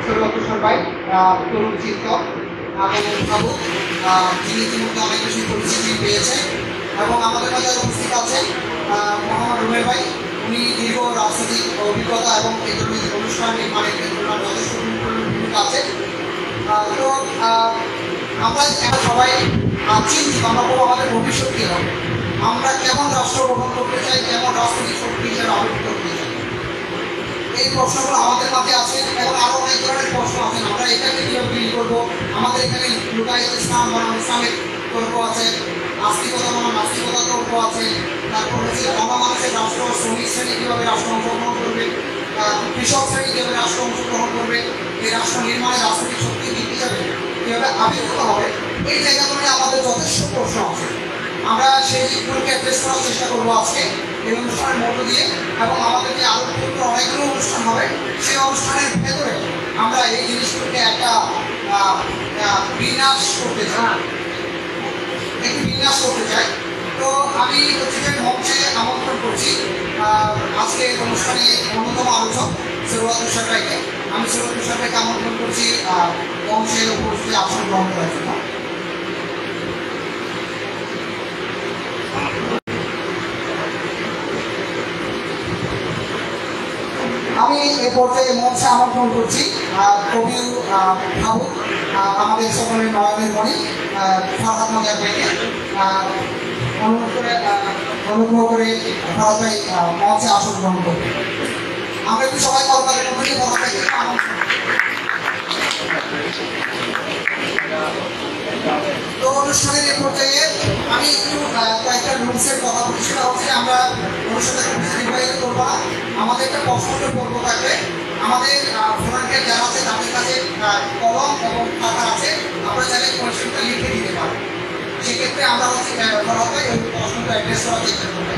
সর্বকুশল ভাই, তরুণ চিন্তক এবং ভাবুক, যিনি ইতিমধ্যে অনেক বেশি পরিচিতি পেয়েছেন। এবং আমাদের মাঝে উপস্থিত আছেন মোহাম্মদ রুমের ভাই। উনি দীর্ঘ রাজনৈতিক অভিজ্ঞতা এবং এই ধরনের অনুষ্ঠান নির্মাণের ক্ষেত্রে যথেষ্ট ভূমিকা আছে। তো আমরা সবাই চিন্তিত আমরা আমাদের ভবিষ্যৎ কী হবে, আমরা কেমন রাষ্ট্র গ্রহণ করতে চাই, কেমন রাজনৈতিক শক্তি হিসেবে আবির্ভূত করতে চাই, এই প্রশ্নগুলো আমাদের মাঝে আছে। এবং আরও অনেক ধরনের প্রশ্ন আছে, আমরা এটাকে কীভাবে ডিল করবো। আমাদের এখানে লুকায়িত ইসলাম বনাম ইসলামিক তর্ক আছে, নাস্তিকতা বনাম নাস্তিকতা তর্ক আছে, তারপর হচ্ছে গণমানুষের রাষ্ট্র, শ্রমিক শ্রেণী কীভাবে রাষ্ট্র অংশগ্রহণ করবে, কৃষক শ্রেণী কীভাবে রাষ্ট্র অংশগ্রহণ করবে, এই রাষ্ট্র নির্মাণে রাজনৈতিক শক্তি হিসাবে কীভাবে আবির্ভূত হবে, এই জায়গাগুলো আমাদের যথেষ্ট প্রশ্ন আছে। আমরা সেইগুলোকে অ্যাড্রেস করার চেষ্টা করবো আজকে এই অনুষ্ঠানের মধ্য দিয়ে। এবং আমাদের যে আরও অনেকগুলো অনুষ্ঠান হবে, সেই অনুষ্ঠানের ভেতরে আমরা এই জিনিসগুলোকে একটা বিন্যাস করতে চাই। তো আমি হচ্ছে যে মঞ্চে আমন্ত্রণ করছি আজকে অনুষ্ঠানে অন্যতম আলোচক সৈয়দ তুষার ভাইকে। আমি সৈয়দ তুষার ভাইকে আমন্ত্রণ করছি মঞ্চে উপস্থিত আসন গ্রহণ করার জন্য। আমি এ পর্যায়ে মঞ্চে আমন্ত্রণ করছি কবি ভাবুক, আমাদের সকলের নয়নের মণি ফারহাদ মজার ভাইকে। অনুগ্রহ করে ফারহাদ ভাই মঞ্চে আসন গ্রহণ করবে। আমরা একটু সবাই কলকাতার মধ্যে ফারহাদ ভাইকে আমন্ত্রণ। তো অনুষ্ঠানের এই পর্যায়ে আমি একটু কয়েকটা রুলসের কথা বলছি। সেটা হচ্ছে আমরা অনুষ্ঠানটা নির্বাহিত করবো না, আমাদের একটা প্রশ্নোত্তর পর্ব থাকবে। আমাদের ভলান্টিয়ার যারা আছে তাদের কাছে কলম এবং খাতা আছে, আমরা চাইলে কোয়েশ্চেনটা লিখে দিতে পারি। সেক্ষেত্রে আমরা হচ্ছে করা হবে ওই প্রশ্নটা অ্যাড্রেস করার চেষ্টা করবে।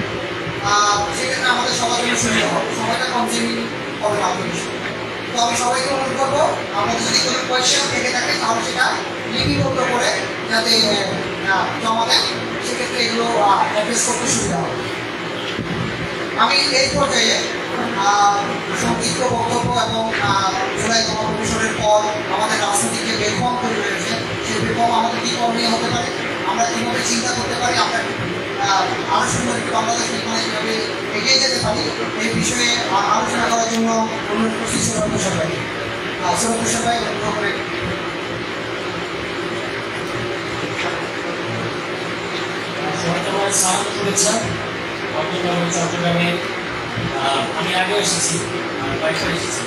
সেক্ষেত্রে আমাদের সবার জন্য সুবিধা হবে, সবাইটা কনজিউমিং হবে না। তো আমি সবাইকে অনুরোধ করবো, আমাদের যদি কোনো কোয়েশ্চেন থেকে থাকে তাহলে সেটা লিপিবদ্ধ করে যাতে জমা দেন, সেক্ষেত্রে এগুলো অ্যাড্রেস করতে সুবিধা হবে। আমি এই পর্যায়ে সংক্ষিপ্ত বক্তব্য এবং জুলাই গণকমিশনের পর আমাদের রাজনীতি যে বেগম তৈরি হয়েছে, সেই বেগম আমাদের কী করণীয় হতে পারে, আমরা কীভাবে চিন্তা করতে পারি, আমরা আলোচনা বাংলাদেশ নির্মাণে কীভাবে এগিয়ে যেতে পারি, এই বিষয়ে আলোচনা করার জন্য অনুরোধ করছি সৈয়দ তুষার ভাই। সৈয়দ তুষার ভাই অনুরোধ করে। চট্টগ্রামে আমি আগেও এসেছি, কয়েকবার এসেছি,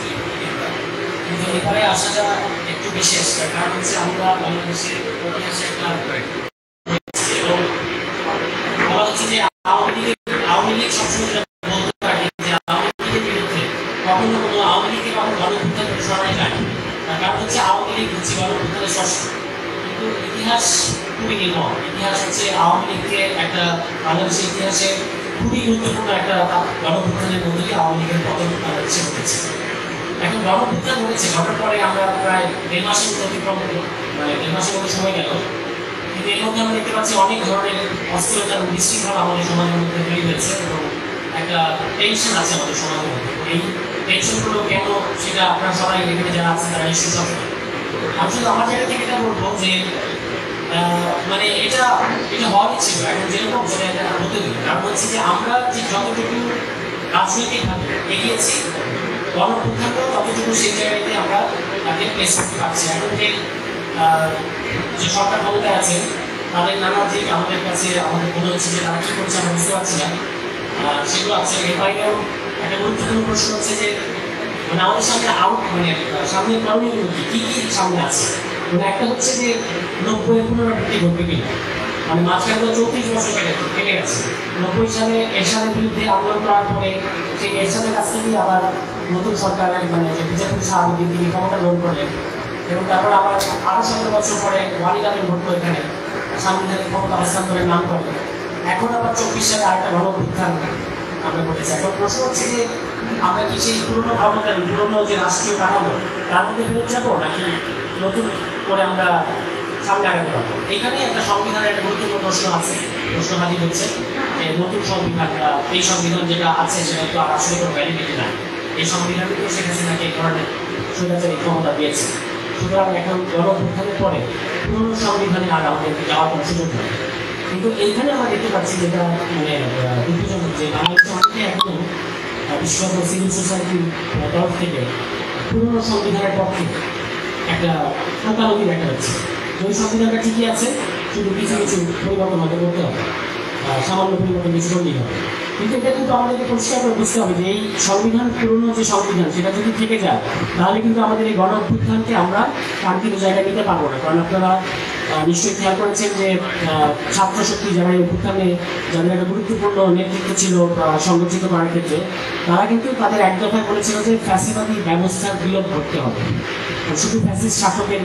কিন্তু এবারে আসাটা একটু বেশি আসছে। কারণ হচ্ছে আমরা বাংলাদেশের ইতিহাসে একটা এবং বলা হচ্ছে যে আওয়ামী লীগ সবসময় বলতে পারে যে আওয়ামী লীগের বিরুদ্ধে কখনো কোনো আওয়ামী লীগকে কখনো গণঅভ্যুত্থান সরাই যায়। কারণ হচ্ছে আওয়ামী লীগ হচ্ছে গণঅভ্যুত্থানের ষষ্ঠ, কিন্তু ইতিহাস খুবই নির্মম। ইতিহাস হচ্ছে আওয়ামী লীগকে একটা বাংলাদেশের ইতিহাসে খুবই গুরুত্বপূর্ণ একটা গণঅভ্যুত্থানের মধ্যে দিয়ে আওয়ামী লীগের পতন বাংলাদেশে ঘটেছে। এখন গণঅভ্যুত্থান ঘটেছে, ঘটার পরে আমরা প্রায় 1.5 মাসের মতো অতিক্রম করলো, মানে 1.5 মাসের মতো সময় গেল। কিন্তু এর মধ্যে আমরা দেখতে পাচ্ছি অনেক ধরনের অস্থিরতা এবং বিশৃঙ্খলা আমাদের সমাজের মধ্যে তৈরি হয়েছে এবং একটা টেনশন আছে আমাদের সমাজের মধ্যে। এই টেনশনগুলো কেন, সেটা আপনারা সবাই এখানে যারা আছেন তারা নিশ্চয়ই সচেতন। আমি শুধু আমার জায়গা থেকে এটা বলবো যে মানে এটা হওয়ারই ছিল, এখন যেরকম সেটা এটা হতে দিই। কারণ হচ্ছে যে আমরা যে যতটুকু রাজনৈতিকভাবে এগিয়েছি, গণঅভ্যুত্থানটাও ততটুকু সেই জায়গাতে আমরা তাকে প্লেস করতে পারছি। এখন যে সরকার ক্ষমতায় আছে তাদের নানা দিক আমাদের কাছে আমাদের মনে হচ্ছে যে তারা কী করছে আমরা বুঝতে পারছি না, সেগুলো আছে। এর বাইরেও একটা গুরুত্বপূর্ণ প্রশ্ন হচ্ছে যে মানে আমাদের সামনে সামনে করণীয়গুলো কী কী সামনে আছে। মানে একটা হচ্ছে যে 90-এর পুনরাবৃত্তি ঘটবে কিনা, মানে মাঝখানে তো 34 বছর কেটে গেছে। 90 সালে এরশাদের বিরুদ্ধে আন্দোলন করার পরে সেই এরশাদের কাছ থেকে আবার নতুন সরকারের মানে যে বিজেপি সাহায্যে তিনি ক্ষমতা গ্রহণ করলেন এবং তারপর আবার 17 বছর পরে ওয়ালিদ আমিন ভোট এখানে সাংবিধানিক ক্ষমতা হস্তান্তরের নাম করে এখন আবার 24 সালে আরেকটা গণঅভ্যুত্থান আমরা ঘটেছে। এখন প্রশ্ন হচ্ছে যে আমরা কি সেই পুরনো ক্ষমতার পুরনো যে রাষ্ট্রীয় কাঠামো তার মধ্যে ফেরত যাবো, নাকি নতুন করে আমরা সামনে আগাতে পারবো? এখানে একটা সংবিধানের একটা গুরুত্বপূর্ণ প্রশ্ন আছে, প্রশ্ন হাজির হচ্ছে যে নতুন সংবিধান, এই সংবিধান যেটা আছে সেটা তো আসলে কোনো ভ্যালিডিটি নাই। এই সংবিধানে তো শেখ হাসিনাকে এই ধরনের স্বৈরাচারী ক্ষমতা দিয়েছে। সুতরাং এখন গণঅভ্যুত্থানের পরে পুরনো সংবিধানে আর আমাদের যাওয়ার কোনো সুযোগ নেই। কিন্তু এইখানে আমরা দেখতে পাচ্ছি যেটা মানে দুঃখজনক যে বাংলাদেশে অনেকে এখন বিশেষত সিভিল সোসাইটির তরফ থেকে পুরনো সংবিধানের পক্ষে একটা প্রকারণী দেখা যাচ্ছে। ওই সংবিধানটা ঠিকই আছে, শুধু কিছু কিছু পরিবর্তন হতে করতে হবে, সামান্য পরিবর্তন কিছু করলেই হবে। কিন্তু এটা কিন্তু আমাদেরকে পরিষ্কার করে বুঝতে হবে যে এই সংবিধান, পুরনো যে সংবিধান সেটা যদি থেকে যায় তাহলে কিন্তু আমাদের এই গণঅভ্যুত্থানকে আমরা কাঙ্ক্ষিত জায়গায় নিতে পারবো না। কারণ আপনারা নিশ্চয়ই খেয়াল করেছেন যে ছাত্র শক্তি যারা এই অভ্যুত্থানে যাদের একটা গুরুত্বপূর্ণ নেতৃত্ব ছিল সংগঠিত করার ক্ষেত্রে, তারা কিন্তু তাদের এক দফায় বলেছিল যে ফ্যাসিবাদী ব্যবস্থার বিলোপ করতে হবে, শুধু ফ্যাসিস্ট শাসকের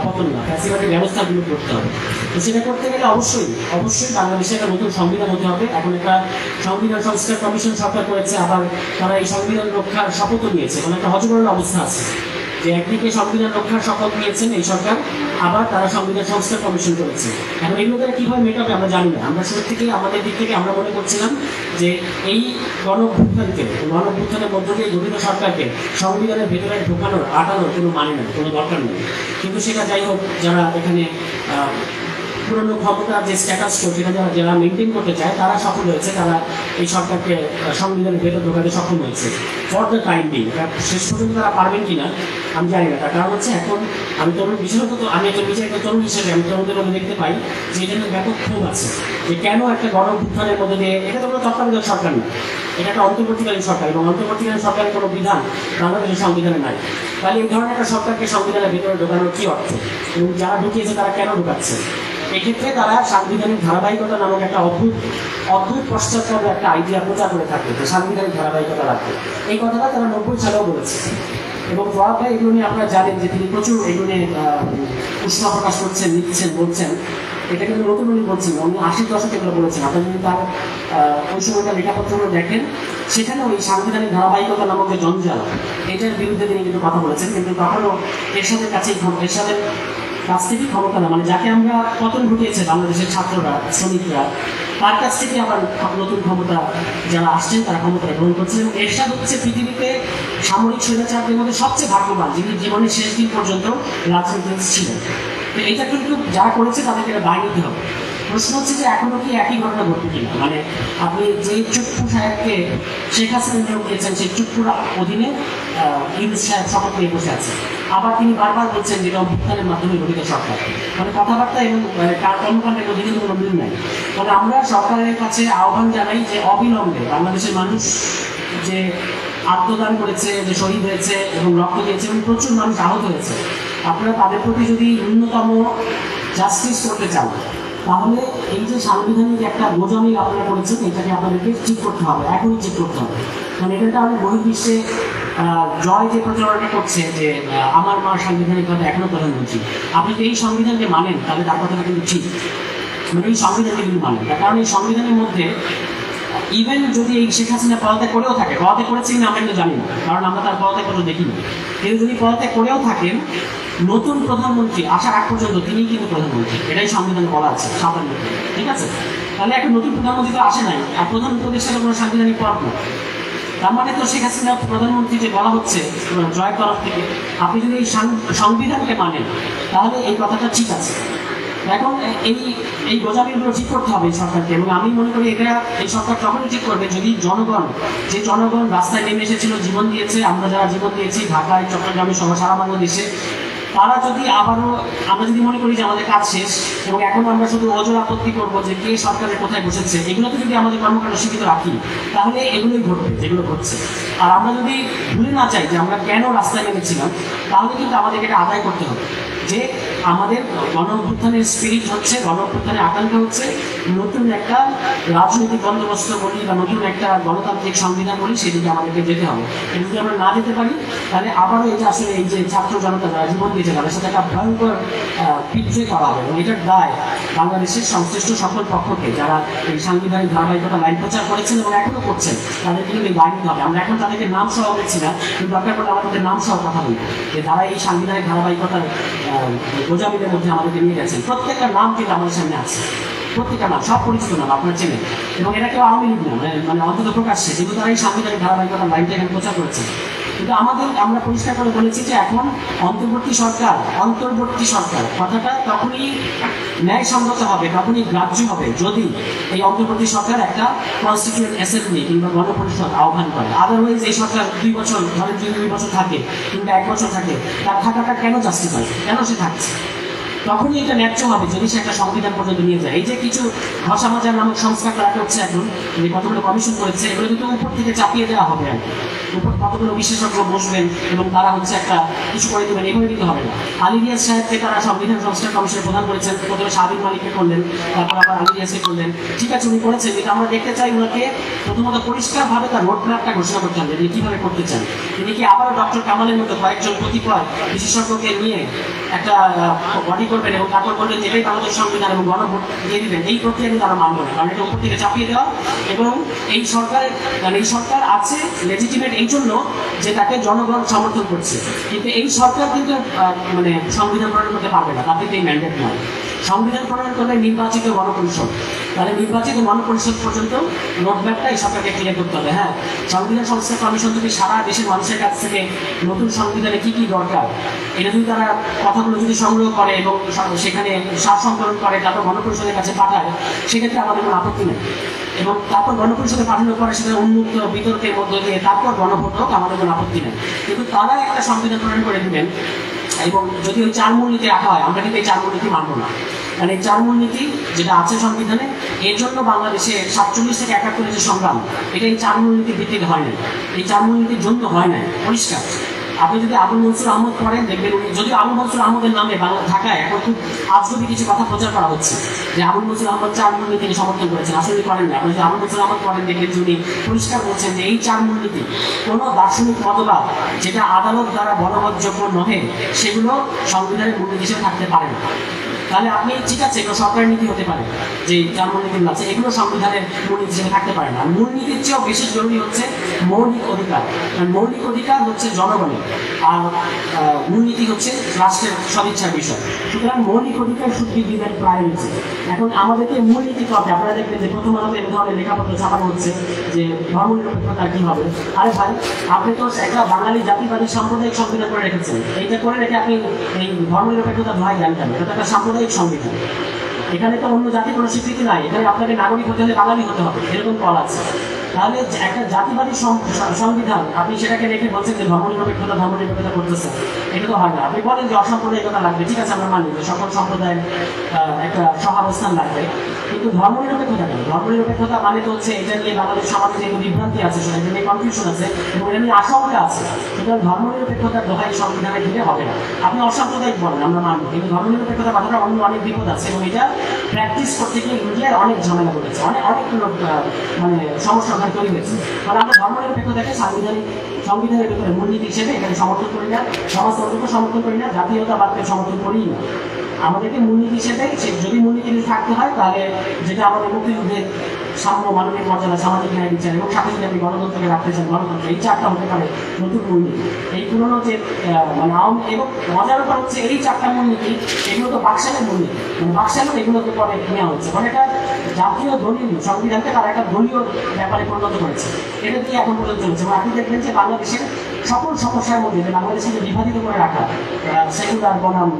পতন না, ফ্যাসিবাদী ব্যবস্থার বিলোপ করতে হবে। তো সেটা করতে গেলে অবশ্যই বাংলাদেশে একটা নতুন সংবিধান হতে হবে। এখন একটা সংবিধান সংস্কার কমিশন সরকার করেছে, আবার তারা এই সংবিধান রক্ষার শপথও নিয়েছে। মানে একটা হজবরল অবস্থা আছে যে একদিকে সংবিধান রক্ষার শপথ নিয়েছেন এই সরকার, আবার তারা সংবিধান সংস্কার কমিশন করেছে। এখন এগুলো তারা কীভাবে মেটাবে আমরা জানি না। আমরা শুরু থেকে আমাদের দিক থেকে আমরা মনে করছিলাম যে এই গণঅভ্যুত্থানের মধ্য দিয়ে গঠিত সরকারকে সংবিধানের ভেতরে ঢোকানোর আটানোর কোনো মানে নেই, কোনো দরকার নেই। কিন্তু সেটা যাই হোক, যারা এখানে পুরনো ক্ষমতার যে স্ট্যাটাস সেটা যারা মেনটেন করতে চায় তারা সফল হয়েছে, তারা এই সরকারকে সংবিধানের ভেতর ঢোকাতে সক্ষম হয়েছে ফর দ্য টাইম বিং। শেষ পর্যন্ত তারা পারবেন কিনা আমি জানি না। তার কারণ হচ্ছে এখন আমি তরুণ, বিশেষত আমি একটা নিজে একটা তরুণ হিসেবে আমি তরুণদের মধ্যে দেখতে পাই যে এটা ব্যাপক ক্ষোভ আছে যে কেন একটা গণঅভ্যুত্থানের মধ্যে দিয়ে, এটা তো কোনো তত্ত্বাবধায়ক সরকার না, এটা একটা অন্তর্বর্তীকালীন সরকার, এবং অন্তর্বর্তীকালীন সরকারের কোনো বিধান বাংলাদেশের সংবিধানে নাই। তাহলে এই ধরনের একটা সরকারকে সংবিধানের ভেতরে ঢোকানোর কী অর্থ, এবং যারা ঢুকিয়েছে তারা কেন ঢুকাচ্ছে? এক্ষেত্রে তারা সাংবিধানিক ধারাবাহিকতা নামক একটা অদ্ভুত পশ্চাৎপদ একটা আইডিয়া প্রচার করে থাকবে যে সাংবিধানিক ধারাবাহিকতা রাখবে। এই কথাটা তারা 90 সালেও বলেছে, এবং ফরাদ ভাই এগুলো নিয়ে আপনারা জানেন যে তিনি প্রচুর এগুলো নিয়ে উষ্মা প্রকাশ করছেন, লিখছেন, বলছেন। এটা কিন্তু নতুন উনি বলছেন, উনি 80 দশকে এগুলো বলেছেন। আপনারা যদি তার ওই সময়টা লেখাপত্রগুলো দেখেন, সেখানে ওই সাংবিধানিক ধারাবাহিকতা নামক যে জঞ্জাল, এটার বিরুদ্ধে তিনি কিন্তু কথা বলেছেন। কিন্তু তখনও এরশাদের কাছেই, এরশাদের কাছ থেকেই ক্ষমতা না, মানে যাকে আমরা পতন ঘটিয়েছে বাংলাদেশের ছাত্ররা, শ্রমিকরা, তার কাছ থেকে আবার নতুন ক্ষমতা যারা আসছেন তারা ক্ষমতাটা গ্রহণ করছেন। এবং এরশাদ হচ্ছে পৃথিবীতে সামরিক স্বৈরাচারদের মধ্যে সবচেয়ে ভাগ্যবান, যিনি জীবনের শেষ দিন পর্যন্ত রাজনীতিতে ছিলেন। তো এটা কিন্তু যারা করেছে তাদেরকে এটা দায় নিতে হবে। প্রশ্ন হচ্ছে যে এখনো কি একই ঘটনা ঘটবে কিনা। মানে আপনি যে চুপ্পু সাহেবকে শেখ হাসিনা নিয়োগ দিয়েছেন, সেই চুপ্পুর অধীনে ইউনূস সাহেব শপথ নিয়ে বসে আছে। আবার তিনি বারবার বলছেন যে অভ্যুত্থানের মাধ্যমে গঠিত সরকার, মানে কথাবার্তা এবং কর্মকাণ্ডের মধ্যে কিন্তু কোনো মিল নাই। তবে আমরা সরকারের কাছে আহ্বান জানাই যে অবিলম্বে বাংলাদেশের মানুষ যে আত্মদান করেছে, যে শহীদ হয়েছে এবং রক্ত দিয়েছে এবং প্রচুর মানুষ আহত হয়েছে, আপনারা তাদের প্রতি যদি ন্যূনতম জাস্টিস করতে চান, তাহলে এই যে সাংবিধানিক একটা গোজামি আপনারা করেছেন, এটাকে আপনাদেরকে ঠিক করতে হবে, এখনই ঠিক করতে হবে। কারণ এটা আমাদের বহির্বিশ্বে জয় যে প্রচারণা করছে যে আমার মা সাংবিধানিকভাবে এখনো প্রধানমন্ত্রী, আপনি যদি এই সংবিধানকে মানেন তাহলে তার কথাটা কিন্তু ঠিক, মানে এই সংবিধানকে কিন্তু মানেন। তার কারণ এই সংবিধানের মধ্যে ইভেন যদি এই শেখ হাসিনা পদত্যাগ করেও থাকে, পদত্যাগ করেছে কিনা আমরা কিন্তু জানি না, কারণ আমরা তার পদত্যাগ পত্র দেখিনি। কিন্তু যদি পদত্যাগ করেও থাকেন, নতুন প্রধানমন্ত্রী আসার আগ পর্যন্ত তিনি কিন্তু প্রধানমন্ত্রী, এটাই সংবিধানে বলা আছে 57, ঠিক আছে? তাহলে এখন নতুন প্রধানমন্ত্রী তো আসে নাই, আর প্রধান উপদেষ্টার কোনো সাংবিধানিক পদ না। তার মানে তো শেখ হাসিনা প্রধানমন্ত্রী যে বলা হচ্ছে জয়ের তরফ থেকে, আপনি যদি এই সংবিধানকে মানেন তাহলে এই কথাটা ঠিক আছে। এখন এই গোজামিগুলো ঠিক করতে হবে এই সরকারকে, এবং আমি মনে করি এটা এই সরকার তখনই ঠিক করবে যদি জনগণ রাস্তায় নেমে এসেছিল, জীবন দিয়েছে, আমরা যারা জীবন দিয়েছি ঢাকায়, চট্টগ্রামে সহ সারা বাংলাদেশে, তারা যদি আবারও, আমরা যদি মনে করি যে আমাদের কাজ শেষ এবং এখন আমরা শুধু অজর আপত্তি করবো যে কে সরকারের কোথায় বসেছে, এগুলোতে যদি আমাদের কর্মকাণ্ড সীমিত রাখি, তাহলে এগুলোই ঘটবে যেগুলো ঘটছে। আর আমরা যদি ভুলে না চাই যে আমরা কেন রাস্তায় নেমেছিলাম, তাহলে কিন্তু আমাদেরকে এটা আদায় করতে হবে যে আমাদের গণঅভ্যুত্থানের স্পিরিট হচ্ছে, গণঅভ্যুত্থানের আকাঙ্ক্ষা হচ্ছে নতুন একটা রাজনৈতিক বন্দোবস্ত বলি বা নতুন একটা গণতান্ত্রিক সংবিধান বলি, সেদিকে আমাদেরকে যেতে হবে। এটা যদি আমরা না যেতে পারি, তাহলে আবারও এটা আসলে এই যে ছাত্র জনতা যারা জীবন দিয়েছে তাদের সাথে একটা ভয়ঙ্কর বিদ্রোহ করা হবে, এবং এটার দায় বাংলাদেশের সংশ্লিষ্ট সকল পক্ষকে, যারা এই সাংবিধানিক ধারাবাহিকতা লাইন প্রচার করেছেন এবং এখনো করছেন, তাদের কিন্তু এই দায় নিতে হবে। আমরা এখন তাদেরকে নাম সহ বলছি না, কিন্তু দরকার পড়লে আমরা তাদের নাম সহ কথা বলবো যে তারা এই সাংবিধানিক ধারাবাহিকতার গোজামিদের মধ্যে আমাদেরকে নিয়ে গেছেন। প্রত্যেকটা নাম কিন্তু আমাদের সামনে আছে, প্রত্যেকটা নাম, সব পরিচিত নাম আপনার চেনে, এবং এটা কেউ আওয়ামী লীগ না, মানে অন্তত প্রকাশ্যে, যেহেতু তারা এই সাংবিধানিক ধারাবাহিকতার লাইনটা এখানে প্রচার করেছে। কিন্তু আমরা পরিষ্কার করে বলেছি যে এখন অন্তর্বর্তী সরকার কথাটা তখনই ন্যায়সঙ্গত হবে, তখনই গ্রাহ্য হবে যদি এই অন্তর্বর্তী সরকার একটা কনস্টিটিউয়েন্ট অ্যাসেম্বলি কিংবা গণপরিষদ আহ্বান করে। আদারওয়াইজ এই সরকার 2 বছর ধরেন, 2 বছর থাকে কিংবা 1 বছর থাকে, তার থাকাটা কেন জাস্টিফাই, কেন সে থাকছে? তখনই এটা ন্যায্য হবে যদি সে একটা সংবিধান পর্যন্ত নিয়ে যায়। এই যে কিছু ভাষা মাজার নামক সংস্কার করা হচ্ছে এখন, যে কতগুলো কমিশন করেছে, এগুলো কিন্তু উপর থেকে চাপিয়ে দেওয়া হবে আর কি। উপর কতগুলো বিশেষজ্ঞ বসবেন এবং তারা হচ্ছে একটা কিছু করে দেবেন, এভাবে দিতে হবে না। আলী রিয়াজ সাহেবকে তারা সংবিধান সংস্কার কমিশনের প্রধান করেছেন, প্রথমে শাহীন মালিককে করলেন, তারপর আবার আলী রিয়াজকে করলেন। ঠিক আছে, উনি করেছেন, কিন্তু আমরা দেখতে চাই ওনাকে প্রথমত পরিষ্কারভাবে তার রোডম্যাপটা ঘোষণা করতে হবে, তিনি কীভাবে করতে চান। তিনি কি আবারও ডক্টর কামালের মতো কয়েকজন কতিপয় বিশেষজ্ঞকে নিয়ে একটা বডি করবেন এবং তারপর বলবেন যে এটাই বাংলাদেশ সংবিধান এবং গণভোট দিয়ে দিবেন? এই প্রক্রিয়া কিন্তু তারা মানবে না, কারণ এটা উপর থেকে চাপিয়ে দেওয়া। এবং এই সরকার আছে লেজিটিমেট এই জন্য যে তাকে জনগণ সমর্থন করছে, কিন্তু এই সরকার কিন্তু মানে সংবিধান প্রণয়ন করতে পারবে না, তার কিন্তু এই ম্যান্ডেট নয়। সংবিধান প্রণয়ন করলে নির্বাচিত গণপরিষদ, তাহলে নির্বাচিত গণপরিষদ পর্যন্ত রোডম্যাপটা এই সরকারকে ক্লিয়ার করতে হবে। হ্যাঁ, সংবিধান সংস্কার কমিশন যদি সারা দেশের মানুষের কাছ থেকে নতুন সংবিধানে কী কী দরকার এটা যদি তারা কথাগুলো যদি সংগ্রহ করে এবং সেখানে সার সংকলন করে, তারপর গণপরিষদের কাছে পাঠায়, সেক্ষেত্রে আমাদের কোনো আপত্তি নেই। এবং তারপর গণপরিষদে পাঠানোর পরে সেটা উন্মুক্ত বিতর্কের মধ্য দিয়ে তারপর গণভোট হোক, আমাদের কোনো আপত্তি নেই। কিন্তু তারা একটা সংবিধান প্রণয়ন করে দেবেন, এবং যদি ওই 4 মূলনীতি রাখা হয়, আমরা কিন্তু এই 4 মূলনীতি মানব না। কারণ এই 4 মূলনীতি যেটা আছে সংবিধানে, এর জন্য বাংলাদেশে 47 থেকে 71 যে সংগ্রাম, এটা এই 4 মূলনীতির ভিত্তিতে হয় নাই, এই 4 মূলনীতির জন্য হয় নাই, পরিষ্কার। আপনি যদি আবুল মনসুর আহমদ পড়েন দেখবেন, যদি আবুল মনসুর আহমদের নামে ঢাকায় এখন খুব আজগবি কিছু কথা প্রচার করা হচ্ছে যে আবুল মনসুর আহমদ 4 মূলনীতিকে সমর্থন করেছেন, আসলে করেন না। আপনি যদি আবুল মনসুর আহমদ পড়েন দেখবেন উনি পরিষ্কার বলছেন যে এই 4 মূলনীতি কোনো দার্শনিক মতবাদ যেটা আদালত দ্বারা বলবৎযোগ্য নহে, সেগুলো সংবিধানের মূলনীতি হিসেবে থাকতে পারে না। তাহলে আপনি ঠিক আছে, এগুলো সরকারের নীতি হতে পারে, যে 4 মূলনীতিগুলো আছে, এগুলো সংবিধানের মূলনীতি হিসেবে থাকতে পারে না। মূলনীতির চেয়েও বেশি জরুরি হচ্ছে মৌলিক অধিকার। মৌলিক অধিকার হচ্ছে জনগণের, আর মূলনীতি হচ্ছে রাষ্ট্রের সদিচ্ছার বিষয়। সুতরাং মৌলিক অধিকার শুড বি গিভেন প্রায়োরিটি। এখন আমাদেরকে মূলনীতি করতে, আপনারা দেখবেন যে প্রথম আলোতে এই ধরনের লেখাপত্র ছাপানো হচ্ছে যে ধর্মনিরপেক্ষতা কী হবে। আরে ভাই, আপনি তো একটা বাঙালি জাতিবাদী সাম্প্রদায়িক সংবিধান করে রেখেছেন, এইটা করে রেখে আপনি এই ধর্মনিরপেক্ষতা ভয় জ্ঞান কেন? এটা একটা সাম্প্রদায়িক সংবিধান, এখানে তো অন্য জাতির কোনো স্বীকৃতি নাই, এখানে আপনাকে নাগরিক হতে হলে বাঙালি হতে হবে, এরকম কল আছে। তাহলে একটা জাতিবাদী সংবিধান আপনি সেটাকে রেখে বলছেন যে ধর্মনিরপেক্ষতা করতেছে, এটা তো হয় না। আপনি বলেন যে অসাম্প্রদায়িকতা লাগবে, ঠিক আছে, আমরা মানি যে সকল সম্প্রদায়ের একটা সহাবস্থান লাগবে, কিন্তু ধর্মনিরপেক্ষতা কেন? ধর্মনিরপেক্ষতা মানে তো হচ্ছে এটা নিয়ে বাংলাদেশ সমাজে যে বিভ্রান্তি আছে, এটা নিয়ে কনফিউশন আছে এবং এটা নিয়ে আশঙ্কা আছে। সুতরাং ধর্মনিরপেক্ষতার দোহাই সংবিধানে দিলে হবে না। আপনি অসাম্প্রদায়িক বলেন, আমরা মানব, কিন্তু ধর্মনিরপেক্ষতা কথাটা অন্য অনেক বিপদ আছে এবং এটা প্র্যাকটিস করতে গিয়ে ইন্ডিয়ার অনেক ঝামেলা করেছে, অনেকগুলো মানে সমস্যা তৈরি হয়েছে। কারণ আমরা ধর্মনিরপেক্ষতাকে সংবিধানের ভিতরে মূলনীতি হিসেবে এখানে সমর্থন করি না, সমাজতন্ত্রকে সমর্থন করি না, জাতীয়তাবাদকে সমর্থন করি না। আমাদেরকে মূলনীতি হিসেবে যদি মূলনীতি থাকতে হয়, তাহলে যেটা আমাদের মুক্তিযুদ্ধের সাম্য, মানবিক মর্যাদা, সামাজিক ন্যায় বিচার এবং সাথে যদি আপনি গণতন্ত্রকে রাখতে চান, গণতন্ত্র, এই 4টা হতে পারে নতুন মূলনীতি। এই পুরোনো যে মানে এবং মজার ব্যাপার হচ্ছে এই 4টা মূলনীতি, এগুলো তো বাকশালের মূলনীতি, মানে বাকশালের এগুলোকে পরে নেওয়া হচ্ছে, মানে এটা জাতীয় দলীয় সংবিধানকে তারা একটা দলীয় ব্যাপারে পরিণত করেছে। এটা দিয়ে এখন পর্যন্ত চলছে। এবং আপনি দেখবেন যে বাংলাদেশের সকল সমস্যার মধ্যে যে বাংলাদেশকে বিভাজিত করে রাখা, সেকুলার বনাম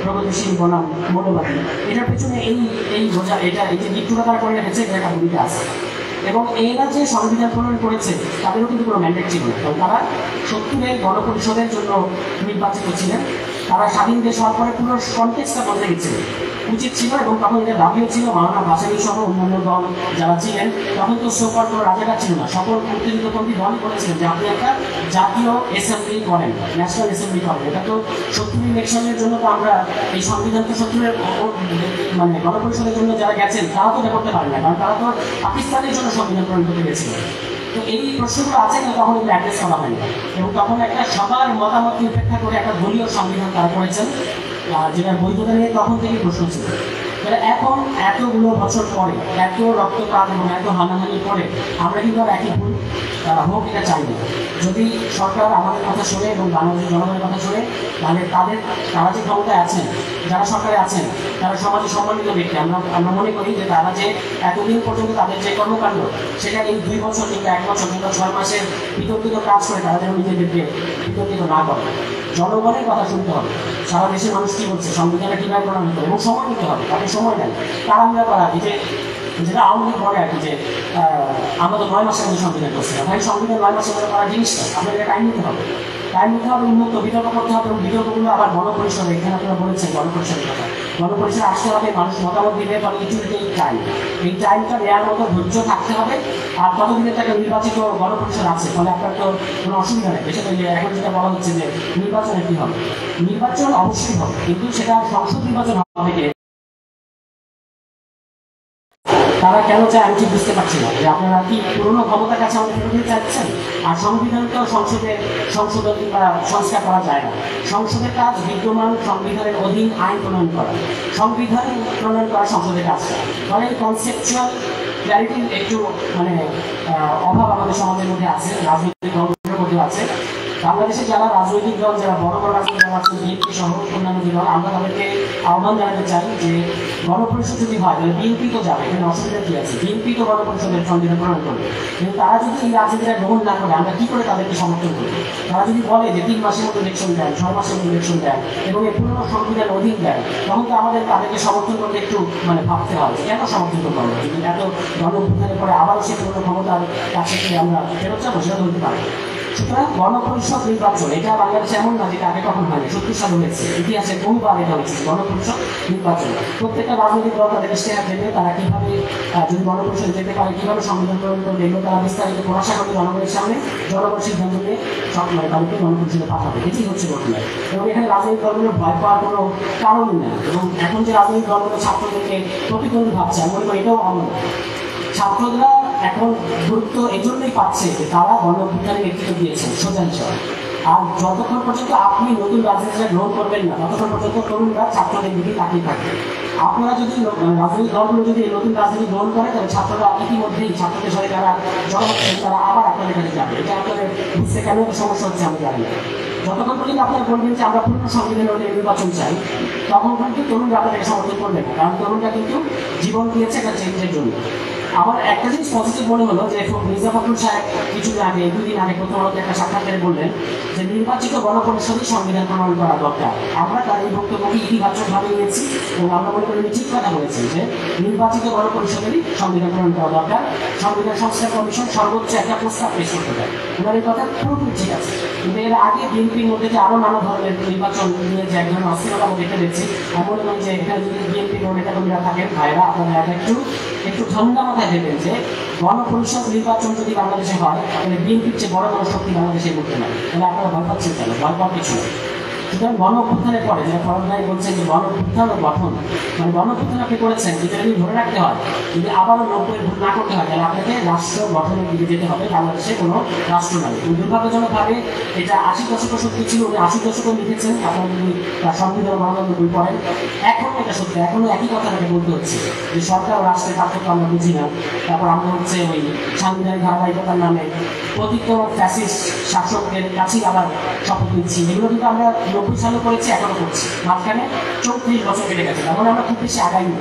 প্রগতিশীল বনাম মৌলবাদী, এটার পেছনে এই যে মৃত্যুটা তারা করে রেখেছে, এটা একটা ভূমিকা আছে। এবং এরা যে সংবিধান প্রণয়ন করেছে তাদেরও কিন্তু কোনো ম্যান্ডেট ছিল না, কারণ তারা 70-এর গণপরিষদের জন্য নির্বাচিত ছিলেন। তারা স্বাধীন দেশ হওয়ার পরে পুরো কনটেক্সটটা বদলে গেছিল, উচিত ছিল, এবং তখন এটা দাবিও ছিল। মাওলানা ভাসানী সহ অন্যান্য দল যারা ছিলেন, তখন তো সোপার কোনো রাজাকার ছিল না, সকল মুক্তিযুদ্ধপন্থী দল করেছিলেন যে আপনি একটা জাতীয় অ্যাসেম্বলি করেন, ন্যাশনাল অ্যাসেম্বলি করেন। এটা তো 70 ইলেকশনের জন্য তো আমরা এই সংবিধান তো 70-এর মানে গণপরিষদের জন্য যারা গেছেন তারা তো এটা করতে পারেন না, কারণ তারা তো পাকিস্তানের জন্য সংবিধান প্রণয়ন করতে গেছিলেন। তো এই প্রশ্নগুলো আছে, কিন্তু তখন এগুলো অ্যাড্রেস করা হয়নি, এবং তখন একটা সবার মতামতকে উপেক্ষা করে একটা দলীয় সংবিধান তারা করেছেন, যেটার বৈধতা নিয়ে তখন থেকেই প্রশ্ন ছিল। তাহলে এখন এতগুলো বছর পরে, এত রক্তপাত এবং এত হানাহানির পরে আমরা কিন্তু আর একই ভুল হোক এটা চাই না। যদি সরকার আমাদের কথা শোনে এবং বাংলাদেশের জনগণের কথা শোনে, মানে তারা যে ক্ষমতায় আছেন, যারা সরকারে আছেন, তারা সমাজে সম্মানিত ব্যক্তি। আমরা মনে করি যে তারা যে এতদিন পর্যন্ত তাদের যে কর্মকাণ্ড, সেটা এই 2 বছর কিংবা 1 বছর কিংবা 6 মাসের বিতর্কিত কাজ করে তারা যেন নিজেদেরকে বিতর্কিত না করে। জনগণের কথা শুনতে হবে, সারা দেশের মানুষ কী বলছে, সংবিধানে কীভাবে প্রণয়ন করে, এবং সময় নিতে হবে। তাদের সময় নেই, তাড়াহুড়া করা কি যে যেটা আওয়ামী লীগ বলে আর কি, যে আমরা তো 9 মাসের মধ্যে সংবিধান করছি না। ভাই, সংবিধান 9 মাসের মধ্যে করার জিনিসটা আপনাদের টাইম নিতে হবে, উন্মুক্ত বিতর্ক করতে হবে, এবং বিতর্কগুলো আবার গণপরিষদে, এখানে আপনারা বলেছেন গণপরিষদের কথা, গণপরিষদে আসতে হবে, মানুষ মতামত দিবে, ফলে এই টাইমটা নেওয়ার মতো ধৈর্য থাকতে হবে। আর ততদিনের একটা নির্বাচিত গণপরিষদ আছে, ফলে আপনার তো কোনো অসুবিধা নেই। বিশেষ করে এখন যেটা বলা হচ্ছে যে নির্বাচনে কী হবে, নির্বাচন অবশ্যই হবে, কিন্তু সেটা সংসদ নির্বাচন হবে কি তারা কেন চায় আমি ঠিক বুঝতে পারছি না। যে আপনারা কি পুরনো ক্ষমতার কাছে আমাদের ফেরত দিতে চাচ্ছেন? আর সংবিধান তো সংশোধন বা সংস্কার করা যায় না। সংসদের কাজ বিদ্যমান সংবিধানের অধীন আইন প্রণয়ন করা, সংবিধান প্রণয়ন করা সংসদের কাজ। ফলে কনসেপচুয়াল ক্ল্যারিটির একটু অভাব আমাদের সমাজের মধ্যে আছে, রাজনৈতিক দলগুলোর মধ্যেও আছে। বাংলাদেশে যারা রাজনৈতিক দল, যারা বড় বড় রাজনৈতিক দল আছে, বিএনপি সহ অন্যান্য দল, আমরা তাদেরকে আহ্বান জানাতে চাই যে গণপরিষদ যদি হয় তাহলে বিএনপি তো যাবে, এখানে অসুবিধা কী আছে? বিএনপি তো গণপরিষদের সংবিধান প্রণয়ন করবে, কিন্তু তারা যদি এই রাজনীতিটা গ্রহণ না করে আমরা কী করে তাদেরকে সমর্থন করি? তারা যদি বলে যে 3 মাসের মধ্যে ইলেকশন দেয়, 6 মাসের মধ্যে ইলেকশন দেয়, এবং এই পুরনো সংবিধান অধীন দেয়, তখন তো আমাদের তাদেরকে সমর্থন করতে একটু ভাবতে হবে কেন সমর্থন করবো আমরা, যদি এত গণঅভ্যুত্থানের পরে আবারও সে পুরনো ক্ষমতার কাছে আমরা ফেরত যাবো, সেটা বলতে পারি। সুতরাং গণপরিষদ নির্বাচন এটা বাংলাদেশে এমন না যেটা আগে কখন হয়নি, 70 সালে হয়েছে, ইতিহাসে বহুবার এটা হয়েছে গণপরিষদ নির্বাচন। প্রত্যেকটা রাজনৈতিক দল তাদের ইশতেহার দেবে, তারা কীভাবে যদি গণপরিষদ যেতে পারে, কীভাবে সংবিধান প্রণয়ন করবে, এগুলো তারা বিস্তারিত প্রকাশ করবে জনগণের সামনে, জনগণ সিদ্ধান্ত নিয়ে তাদেরকে গণপরিষদে পাঠাবে। এটি হচ্ছে ঘটনা। এবং এখানে রাজনৈতিক দলগুলো ভয় পাওয়ার কোনো কারণই নেই। এবং এখন যে রাজনৈতিক দলগুলো ছাত্রদেরকে প্রতিদ্বন্দ্বী ভাবছে, আমি মনে করি এটাও অমূল্য। ছাত্ররা এখন গুরুত্ব এই জন্যই পাচ্ছে যে তারা গণঅভ্যুত্থানের নেতৃত্ব দিয়েছেন সোজা হিসাবে। আর যতক্ষণ পর্যন্ত আপনি নতুন রাজনীতিটা গ্রহণ করবেন না, ততক্ষণ পর্যন্ত তরুণরা ছাত্রদের দিকে তাকিয়ে থাকবে। আপনারা যদি রাজনৈতিক দলগুলো যদি নতুন রাজনীতি গ্রহণ করে, তাহলে ছাত্ররা ইতিমধ্যেই ছাত্রদের সাথে যারা জড়ো হচ্ছেন তারা আবার আপনাদের কাছে যাবে। এটা আপনাদের বুঝতে কেন সমস্যা হচ্ছে আমি জানি না। যতক্ষণ পর্যন্ত আপনারা বলবেন যে আমরা পুরনো সংবিধানের অধীনে নির্বাচন চাই, তখন কিন্তু তরুণরা আপনাদেরকে সমর্থন করবে না, কারণ তরুণরা কিন্তু জীবন দিয়েছে একটা চেঞ্জের জন্য। আমার একটা জিনিস পজিটিভ মনে হলো যে মির্জা ফখরুল সাহেব কিছুদিন আগে, 2 দিন আগে প্রথম আলোতে একটা সাক্ষাৎকারে বললেন যে নির্বাচিত গণপরিষদই সংবিধান প্রণয়ন করা দরকার। আমরা তার এই বক্তব্যকে ইতিবাচকভাবে নিয়েছি, এবং আমরা মনে করি ঠিক কথা বলেছেন যে নির্বাচিত গণপরিষদেরই সংবিধান প্রণয়ন করা দরকার। সংবিধান সংস্কার কমিশন সর্বোচ্চ একটা প্রস্তাব পেশ করতে পারে, ওনার এই কথা পুরোপুরি ঠিক আছে। কিন্তু এর আগে বিএনপির মধ্যে যে আরও নানা ধরনের নির্বাচন নিয়ে যে এক ধরনের অস্থিরতা আমরা দেখে দিচ্ছি, আমি মনে করি যে এখানে যদি বিএনপির নেতাকর্মীরা থাকেন, ভাইরা আপনারা একটু ঠান্ডা মাথায় দেবেন যে গণপরিষদ নির্বাচন যদি বাংলাদেশে হয়, তাহলে বিএনপির চেয়ে বড় কোনো শক্তি বাংলাদেশে করতে না। তাহলে আপনারা ভয় পাচ্ছেন কেন? ভয় পাওয়ার কিছু নেই। সুতরাং গণঅভ্যুত্থানের পরে যেটা ফরজ ভাই বলছেন যে গণঅভ্যুত্থান ও গঠন, গণঅভ্যুত্থান আপনি করেছেন, যেটা যদি ধরে রাখতে হয়, যদি আবারও 90 ভোট না করতে হয়, তাহলে আপনাকে রাষ্ট্র গঠনের দিকে যেতে হবে। বাংলাদেশে কোনো রাষ্ট্র নাই। দুর্ভাগ্যজনকভাবে এটা 80 দশক সত্যি ছিল, উনি 80 দশকও লিখেছেন, আপনারা যদি তার সংবিধান মানদণ্ড বই পড়েন, এখনও এটা সত্য, এখনও একই কথাটাকে বলতে হচ্ছে যে সরকার ও রাষ্ট্রের পার্থক্য আমরা বুঝি না। তারপর আমরা হচ্ছে ওই সাংবিধানিক ধারাবাহিকতার নামে পতিত ফ্যাসিস্ট শাসকদের কাছেই আবার শপথ নিচ্ছি। এগুলো কিন্তু আমরা 90 সালে করেছি, এখনো করছি, মাঝখানে 34 বছর কেটে গেছে। তখন আমরা খুব বেশি আগাইনি,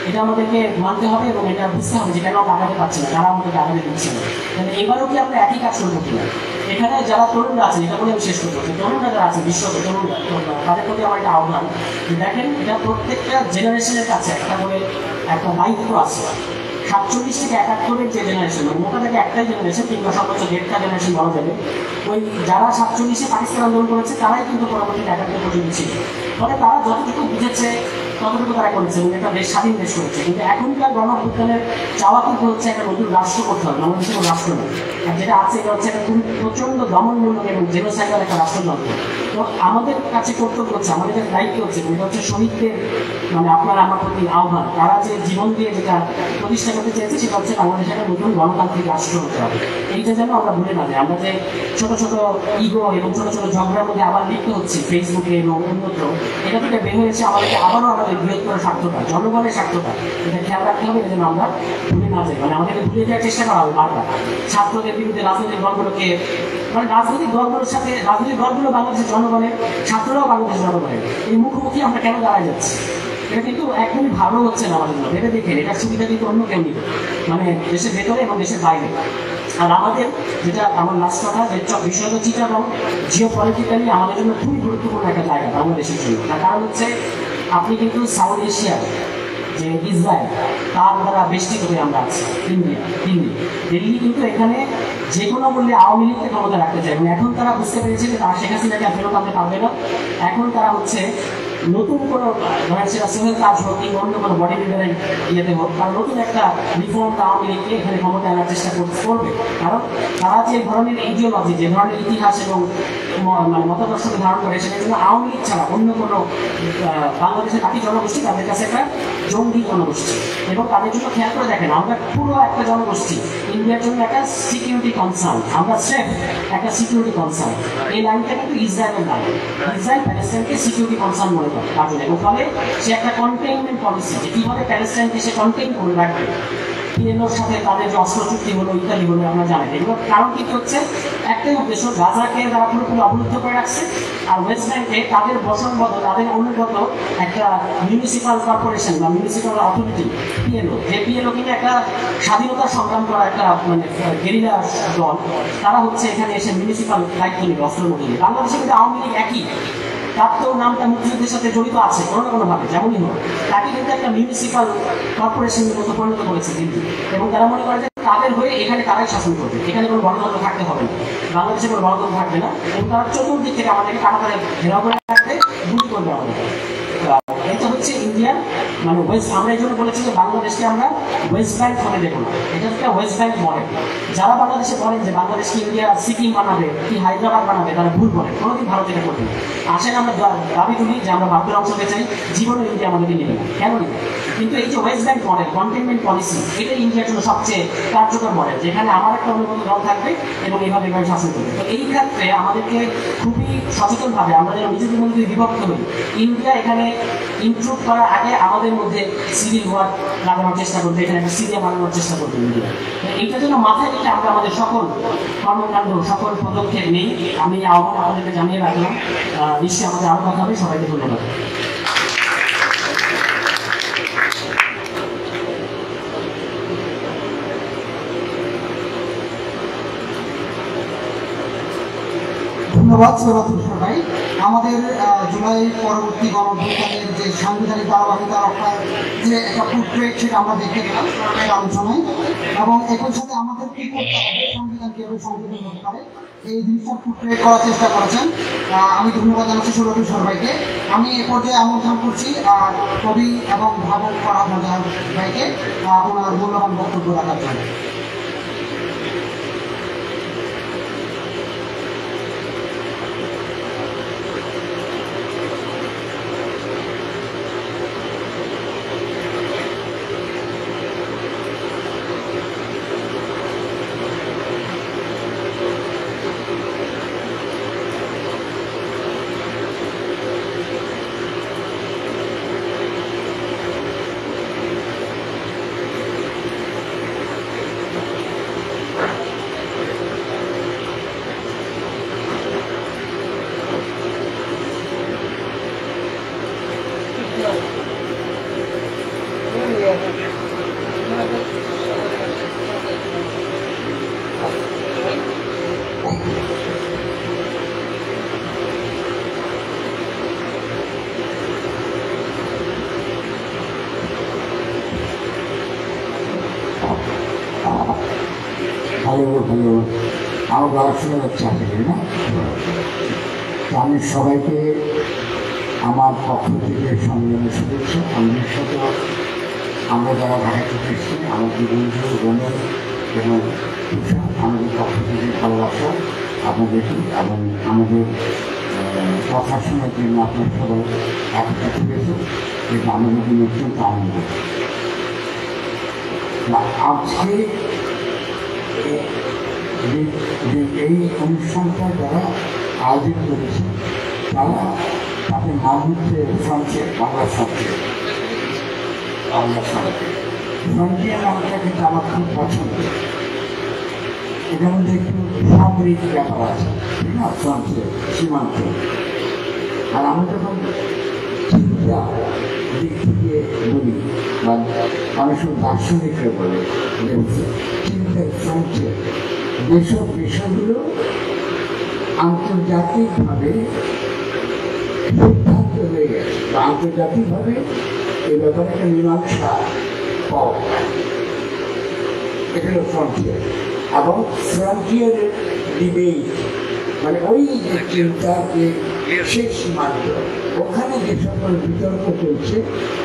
এটা আমাদেরকে মানতে হবে এবং এটা বুঝতে হবে যে কেন আমরা আগাতে পারছি না, তারা আমাদেরকে আগাতে দিচ্ছে না। তাহলে এবারও কি আমরা একই কাজ করবো কিনা? এখানে যারা তরুণরা আছেন, এটা বলে আমি শেষ করবো, তরুণরা যারা আছেন, বিশ্বকে তরুণরা, তাদের প্রতি আমার একটা আহ্বান যে দেখেন, এটা প্রত্যেকটা জেনারেশনের কাছে একটা করে একটা দায়িত্ব আছে। 47 থেকে 71-এর যে জেনারেশন, মোটা থেকে একটাই জেনারেশন কিংবা সর্বোচ্চ 1.5টা জেনারেশন বলা যাবে, ওই যারা 47-এ পাকিস্তান আন্দোলন করেছে তারাই কিন্তু পরবর্তী 71 পর্যন্ত ছিল। ফলে তারা যতটুকু বুঝেছে ততটুকু তারা করেছে, এবং একটা দেশ স্বাধীন দেশ করেছে। কিন্তু এখনকার গণঅভ্যুত্থানের চাওয়া কিন্তু হচ্ছে একটা নতুন রাষ্ট্র করতে হবে, বাংলাদেশের কোনো রাষ্ট্র নেই। আর যেটা আছে এটা হচ্ছে একটা প্রচণ্ড দমনমূলক এবং জেনোসাইডাল একটা রাষ্ট্রযন্ত্র। তো আমাদের কাছে কর্তব্য হচ্ছে, আমাদের কাছে দায়িত্ব হচ্ছে, এটা হচ্ছে শহীদদের আপনার আমার প্রতি আহ্বান। তারা যে জীবন দিয়ে যেটা প্রতিষ্ঠা করতে চেয়েছে, সেটা হচ্ছে বাংলাদেশের একটা নতুন গণতান্ত্রিক রাষ্ট্র হতে হবে। এইটা যেন আমরা ভুলে না যাই। আমরা যে ছোট ছোট ইগো এবং ছোট ছোট ঝগড়ার মধ্যে আবার লিপ্ত হচ্ছি ফেসবুকে এবং অন্যত্র, এটা থেকে বের হয়েছে আমাদেরকে আবারও আমাদের বৃহত্তর স্বার্থটা, জনগণের স্বার্থটা, এটা খেয়াল রাখতে হবে, যেন আমরা ভুলে না যাই। আমাদেরকে ভুলে যাওয়ার চেষ্টা করা হবে বারবার। ছাত্রদের বিরুদ্ধে রাজনৈতিক দলগুলোকে, রাজনৈতিক দলগুলোর সাথে, রাজনৈতিক দলগুলো বাংলাদেশের জনগণের, ছাত্ররাও বাংলাদেশ জনগণের এই মুখোমুখি আমরা কেন দাঁড়ায় যাচ্ছি? এটা কিন্তু একদমই ভালো হচ্ছে না আমাদের জন্য। ভেবে দেখেন, এটার সুবিধা কিন্তু অন্য কেউ নিবে, মানে দেশের ভেতরে এবং দেশের বাইরে। আর আমাদের যেটা আমার লাস্ট কথা, যে বিষয় হচ্ছে চিটাগং জিও পলিটিক্যালি আমাদের জন্য খুবই গুরুত্বপূর্ণ একটা জায়গা বাংলাদেশের জন্য। তার কারণ হচ্ছে আপনি কিন্তু সাউথ এশিয়ার যে ইসরায়েল, তার দ্বারা বেষ্টিত হয়ে আমরা আছি। দিল্লি কিন্তু এখানে যে কোনো মূল্যে আওয়ামী লীগকে ক্ষমতা রাখতে চায়, এবং এখন তারা বুঝতে পেরেছে যে তারা শেখ হাসিনাকে আর ফেরত আনতে পারবে না। এখন তারা হচ্ছে নতুন কোনো ধরেন সেটা সোহেল কাজ হোক কিংবা অন্য কোনো বডি বিল্ডারের ইয়েতে হোক, তারা নতুন একটা রিফর্ম আওয়ামী লীগকে এখানে ক্ষমতা আনার চেষ্টা করবে। কারণ তারা যে ধরনের ইডিওলজি, যে ধরনের ইতিহাস এবং মানে মতাদর্শকে ধারণ করে, সেটার জন্য আওয়ামী লীগ ছাড়া অন্য কোনো বাংলাদেশের বাকি জনগোষ্ঠী তাদের কাছে একটা জঙ্গি জনগোষ্ঠী। এবং তাদের জন্য খেয়াল করে দেখেন, আমরা পুরো একটা জনগোষ্ঠী ইন্ডিয়ার জন্য একটা সিকিউরিটি কনসার্ন, আমরা স্রেফ একটা সিকিউরিটি কনসার্ন। এই লাইনটা কিন্তু ইসরায়েলের লাইন। ইসরায়েল প্যালেস্টাইনকে সিকিউরিটি কনসার্ন মনে করে কাজে, এবং ফলে সে একটা কন্টেইনমেন্ট পলিসি, যে কীভাবে প্যালেস্টাইনকে সে কন্টেইন করে রাখবে। পিএলওর সাথে তাদের যে অস্ত্র চুক্তি হলো, ইত্যাদি হলো, আমরা জানি। এগুলোর কারণ কিন্তু হচ্ছে একটাই উদ্দেশ্য, গাজাকে তারা পুরোপুরি অবরুদ্ধ করে রাখছে, আর ওয়েস্ট ব্যাংকে তাদের বসনগত, তাদের অনুগত একটা মিউনিসিপাল কর্পোরেশন বা মিউনিসিপাল অথরিটি পিএলও, যে পিএলও কিন্তু একটা স্বাধীনতা সংগ্রাম করা একটা মানে গেরিলা দল, তারা হচ্ছে এখানে এসে মিউনিসিপাল দায়িত্ব নেবে অস্ত্রের মধ্যে। বাংলাদেশে কিন্তু আওয়ামী লীগ একই, তার তো নামটা মুক্তিযুদ্ধের সাথে জড়িত আছে কোনো না কোনোভাবে, যেমনই হোক তাকে কিন্তু একটা মিউনিসিপাল কর্পোরেশনের মতো পরিণত করেছে কিন্তু। এবং তারা মনে করে যে তাদের হয়ে এখানে তারাই শাসন করবে, এখানে কোনো গণতন্ত্র থাকতে হবে না, বাংলাদেশে কোনো গণতন্ত্র থাকবে না, এবং তারা চতুর্দিক থেকে আমাদেরকে কাটাতারে ঘেরাও করে রাখবে, গুলি করবে আমাদের। এটা হচ্ছে ইন্ডিয়ার মানে ওয়েস্ট। আমরা এই জন্য বলেছি যে বাংলাদেশকে আমরা ওয়েস্ট ব্যাংক হতে দেবো না, এটা একটা ওয়েস্ট ব্যাংক মডেল। যারা বাংলাদেশে বলেন যে বাংলাদেশকে ইন্ডিয়া সিকিম বানাবে কি হায়দ্রাবাদ বানাবে, তারা ভুল বলে, কোনোদিন ভারত এটা করবে না। আসেন আমরা দাবি তুলি যে আমরা ভারতের অংশ হতে চাই, জীবনে ইন্ডিয়া আমাদেরকে নেবে না, কেন নেবে? কিন্তু এই যে West bank model, containment policy, এটা ইন্ডিয়ার জন্য সবচেয়ে কার্যকর মডেল, যেখানে আমার একটা অনুগত দল থাকবে এবং এইভাবে শাসন করবে। তো এই ক্ষেত্রে আমাদেরকে খুবই সচেতনভাবে আমরা যেন নিজেদের মধ্যে বিভক্ত হই। ইন্ডিয়া এখানে ইনক্লুড করার আগে আমাদের মধ্যে সিভিল ওয়ার লাগানোর চেষ্টা করবে, এখানে একটা সিরিয়া বানানোর চেষ্টা করবে ইন্ডিয়া। এইটার জন্য মাথায় রেখে আমরা আমাদের সকল কর্মকাণ্ড, সকল পদক্ষেপ নেই। আমি আহ্বান আপনাদেরকে জানিয়ে রাখলাম, নিশ্চয়ই আমাদের আরও কথা হবে। সবাইকে ধন্যবাদ। ধন্যবাদ সৈয়দ হোসেন ভাই। আমাদের জুলাই পরবর্তী গণঅভ্যুত্থানের যে সাংবিধানিক ধারাবাহিকতা রক্ষার যে একটা ফুটপ্রিন্ট, সেটা আমরা দেখতে পেলাম এর আলোচনায়, এবং একই সাথে আমাদের কি করতে হবে, সংবিধান কীভাবে সংশোধন হতে পারে, এই জিনিসটা ফুটপ্রিন্ট করার চেষ্টা করেছেন। আমি ধন্যবাদ জানাচ্ছি সৈয়দ হোসেন ভাইকে। আমি এ পর্যায়ে আমন্ত্রণ করছি কবি এবং ভাবক ফরহাদ মোজাহার ভাইকে ওনার মূল্যবান বক্তব্য রাখার জন্য। ভালো আমার গলা শুনে যাচ্ছে আসলে না। আমি সবাইকে আমার পক্ষ থেকে সংগ্রামের শুভেচ্ছা। আমাদের সাথে আমরা যারা ঢাকা থেকে এসেছি, আমাদের বন্ধু বোনের এবং আমাদের পক্ষ থেকে ভালোবাসা আপনাদেরকে, এবং আমাদের কথা শোনার জন্য আপনার সবাই একত্রিত হয়েছে, এটা আমাদের জন্য অত্যন্ত আনন্দ। আজকে এই অনুষ্ঠানটা যারা আয়োজন করেছে তাদের নাম হচ্ছে ফ্রন্টিয়ার, বাংলা ফ্রন্টিয়ার। ফ্রন্টিয়ার নামটা কিন্তু আমার খুব পছন্দ। এটার মধ্যে একটু সামরিক ব্যাপার আছে, ঠিক না? ফ্রন্টিয়ার, সীমান্ত। আর আমরা যখন চিন্তা দিক থেকে বলি বা অনেক সময় দার্শনিকরা বলে যে চিন্তার ফ্রন্টিয়ার, যেসব বিষয়গুলো আন্তর্জাতিকভাবে সিদ্ধান্ত হয়ে গেছে বা আন্তর্জাতিকভাবে এই ব্যাপারে একটা মীমাংসা পাওয়া যায়, এটা হলো ফ্রন্টিয়ার। এবং ফ্রন্টিয়ারের ডিবেট মানে ওই যে চিন্তার যে শেষ সীমান্ত, ওখানে যে সকল বিতর্ক চলছে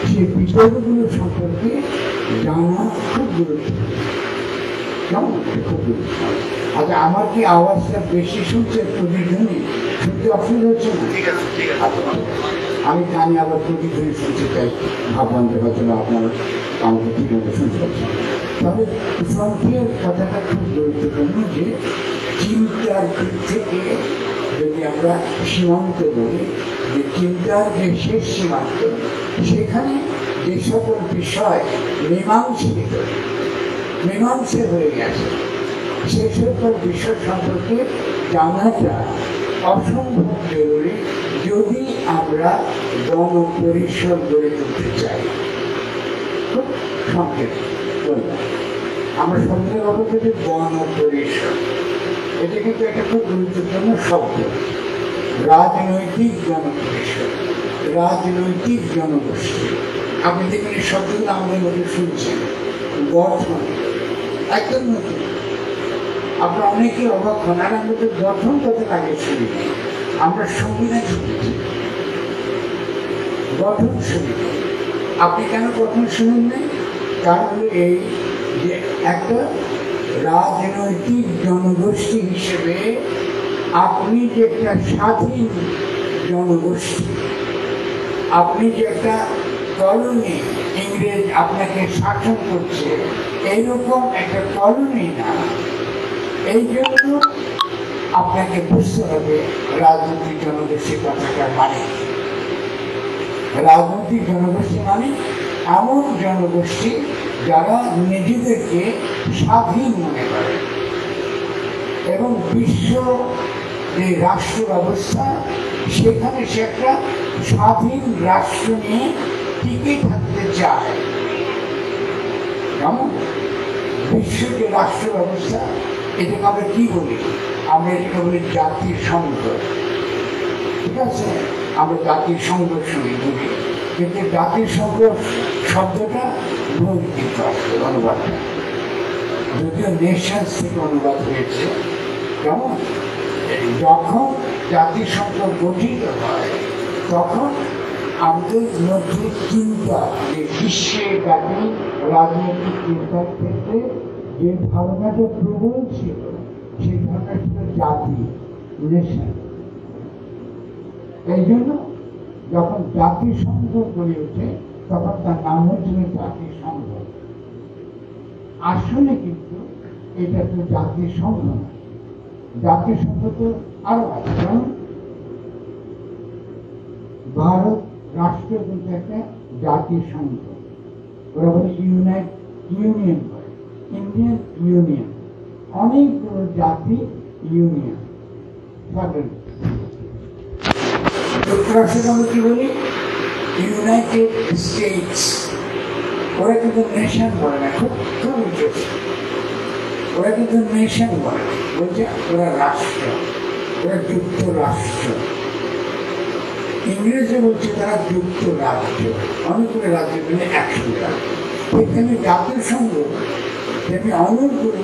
সেই বিতর্কগুলো সম্পর্কে জানা খুব গুরুত্বপূর্ণ। কেমন খুব গুরুত্বপূর্ণ। আচ্ছা, আমার কি আওয়াজটা বেশি শুনছে, প্রতিধ্বনি শুনতে অসুবিধা হচ্ছে না? আমি জানি আবার প্রতিধ্বনি শুনতে চাই, ভাবলাম যে হয়তো আপনার আমাকে ঠিক মতো শুনতে পাচ্ছেন। তবে ফ্রন্টিয়ার কথাটা খুব গুরুত্বপূর্ণ যে চিন্তার দিক থেকে যদি আমরা সীমান্ত বলি, যে চিন্তার যে শেষ সীমান্ত, সেখানে যে সকল বিষয় মীমাংসে হয়ে গেছে সে সকল বিষয় সম্পর্কে জানাটা অসম্ভব জরুরি যদি আমরা গণপরিষদ গড়ে তুলতে চাই। খুব সংক্ষেপ বললাম, আমরা সঙ্গে অবস্থা যে গণপরিষদ, এটা কিন্তু একটা খুব গুরুত্বপূর্ণ শব্দ। রাজনৈতিক জনপরিষদ, রাজনৈতিক জনগোষ্ঠী, আপনি দেখবেন এই শব্দগুলো আমাদের মধ্যে শুনছেন। গঠন একদম নতুন, আমরা অনেকে অবাক হন, আর আমরা তো গঠন কত আগে শুনি, আমরা সংবিধান শুনেছি, গঠন শুনি। আপনি কেন গঠন শুনেন নাই? কারণ এই যে একটা রাজনৈতিক জনগোষ্ঠী হিসেবে আপনি যে একটা স্বাধীন জনগোষ্ঠী, আপনি যে একটা কলোনি, ইংরেজ আপনাকে শাসন করছে এইরকম একটা কলোনি না। এই জন্য আপনাকে বুঝতে হবে রাজনৈতিক জনগোষ্ঠী কথাটার মানে। রাজনৈতিক জনগোষ্ঠী মানে এমন জনগোষ্ঠী যারা নিজেদেরকে স্বাধীন মনে করে এবং বিশ্ব যে রাষ্ট্র ব্যবস্থা সেখানে সে একটা স্বাধীন রাষ্ট্র নিয়ে টিকে থাকতে চায়। কেমন বিশ্ব যে রাষ্ট্র ব্যবস্থা, এটাকে আমরা কি বলি? আমরা এটাকে বলি জাতিসংঘ। ঠিক আছে, আমরা জাতিসংঘ শুনি বলি, কিন্তু জাতিসংঘ শব্দটা নৈতিক অনুবাদ, যদিও নেশনস থেকে অনুবাদ হয়েছে। কেমন যখন জাতিসংঘ গঠিত হয় তখন আমাদের মধ্যে চিন্তা, যে বিশ্বের ব্যাপী রাজনৈতিক চিন্তার ক্ষেত্রে যে ধারণাটা প্রবল ছিল সেই ধারণা ছিল জাতি, নেশন। এই জন্য যখন জাতিসংঘ গড়ে ওঠে তখন তার নাম হয়েছিল জাতিসংঘ। আসলে কিন্তু এটা তো জাতিসংঘ না, জাতিসংঘ তো আরো আছে। যেমন ভারত রাষ্ট্র কিন্তু একটা জাতিসংঘ, ওরা বলে ইউনিয়ন, ইন্ডিয়ান ইউনিয়ন, অনেকগুলো জাতি ইউনিয়ন। যুক্তরাষ্ট্রকে আমরা কি বলি? United states. ওরা কিন্তু নেশন বলে না, খুব খুব ইন্টারেস্টিং। ওরা কিন্তু নেশন বলে, বলছে ওরা রাষ্ট্র, ওরা যুক্তরাষ্ট্র। ইংরেজি বলছে তারা যুক্তরাজ্য, অনেকগুলো রাজ্য মিলে একসঙ্গে রাজ্য। এখানে জাতিসংঘ তেমনি অনেকগুলো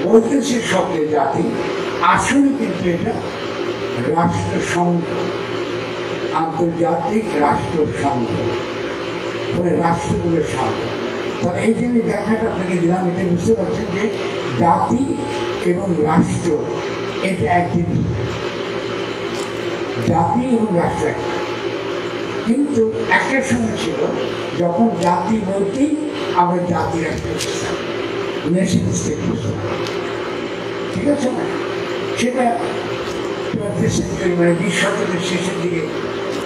বলতেছে শব্দে জাতি, আসলে কিন্তু এটা রাষ্ট্রসংঘ, আন্তর্জাতিক রাষ্ট্রসংঘ, রাষ্ট্রগুলোর সংঘ। তাহলে এই যে দেখাটা আপনাকে দিলাম, এটা বুঝতে পারছেন যে জাতি এবং রাষ্ট্র এটা একদিন, জাতি এবং রাষ্ট্র একটা। কিন্তু একটা সময় ছিল যখন জাতি বলতেই আমরা জাতি রাষ্ট্র বুঝতাম, নেশন স্টেট বুঝতাম। ঠিক আছে না? সেটা 20th সেঞ্চুরি মানে 20 শতকের শেষের দিকে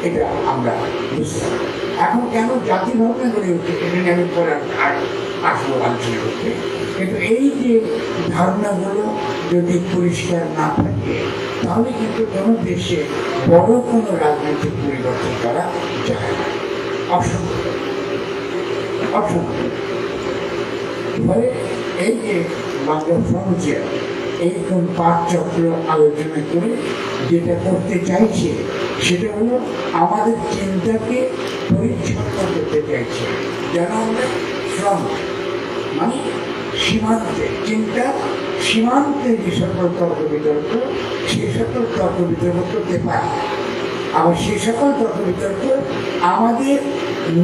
এটা আমরা বুঝতাম। এখন কেন জাতি ভাবনা গড়ে উঠে এটা নিয়ে আমি পরে আসবো আলোচনা করতে। কিন্তু এই যে ধারণাগুলো যদি পরিষ্কার না থাকে তাহলে কিন্তু কোনো দেশে বড় কোনো রাজনৈতিক পরিবর্তন করা যায় না, অসম্ভব অসম্ভব। এবারে এই যে বাংলা ফ্রন্টিয়ার এইরকম পাঠচক্র আলোচনা করে যেটা করতে চাইছে সেটা হলো আমাদের চিন্তাকে পরিচ্ছন্ন করতে চাইছে, যেন আমরা ফ্রন্ট মানে সীমান্তে চিন্তা, সীমান্তে যে সকল তর্ক বিতর্ক সে সকল তর্ক বিতর্ক করতে পারি। আবার সে সকল তর্ক বিতর্ক আমাদের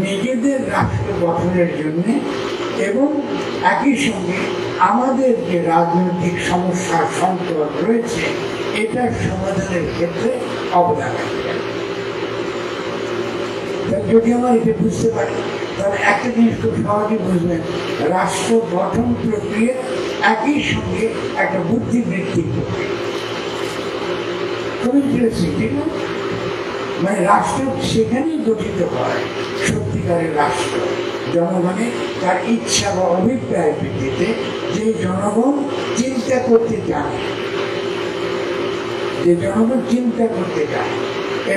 নিজেদের রাষ্ট্র গঠনের জন্য এবং একই সঙ্গে আমাদের যে রাজনৈতিক সমস্যা সংকট রয়েছে এটার সমাধানের ক্ষেত্রে অবদান রাখবে। যদি আমরা এটা বুঝতে পারি তাহলে একটা জিনিস খুব সহজে বুঝবেন, রাষ্ট্র গঠন প্রক্রিয়া একই সঙ্গে একটা বুদ্ধিবৃত্তিক প্রক্রিয়া। খুব ইন্টারেস্টিং, ঠিক না? মানে রাষ্ট্র সেখানেই গঠিত হয় সত্যিকারের রাষ্ট্র জনগণের তার ইচ্ছা বা অভিপ্রায়ের ভিত্তিতে, যে জনগণ চিন্তা করতে জানে, যে জনগণ চিন্তা করতে জানে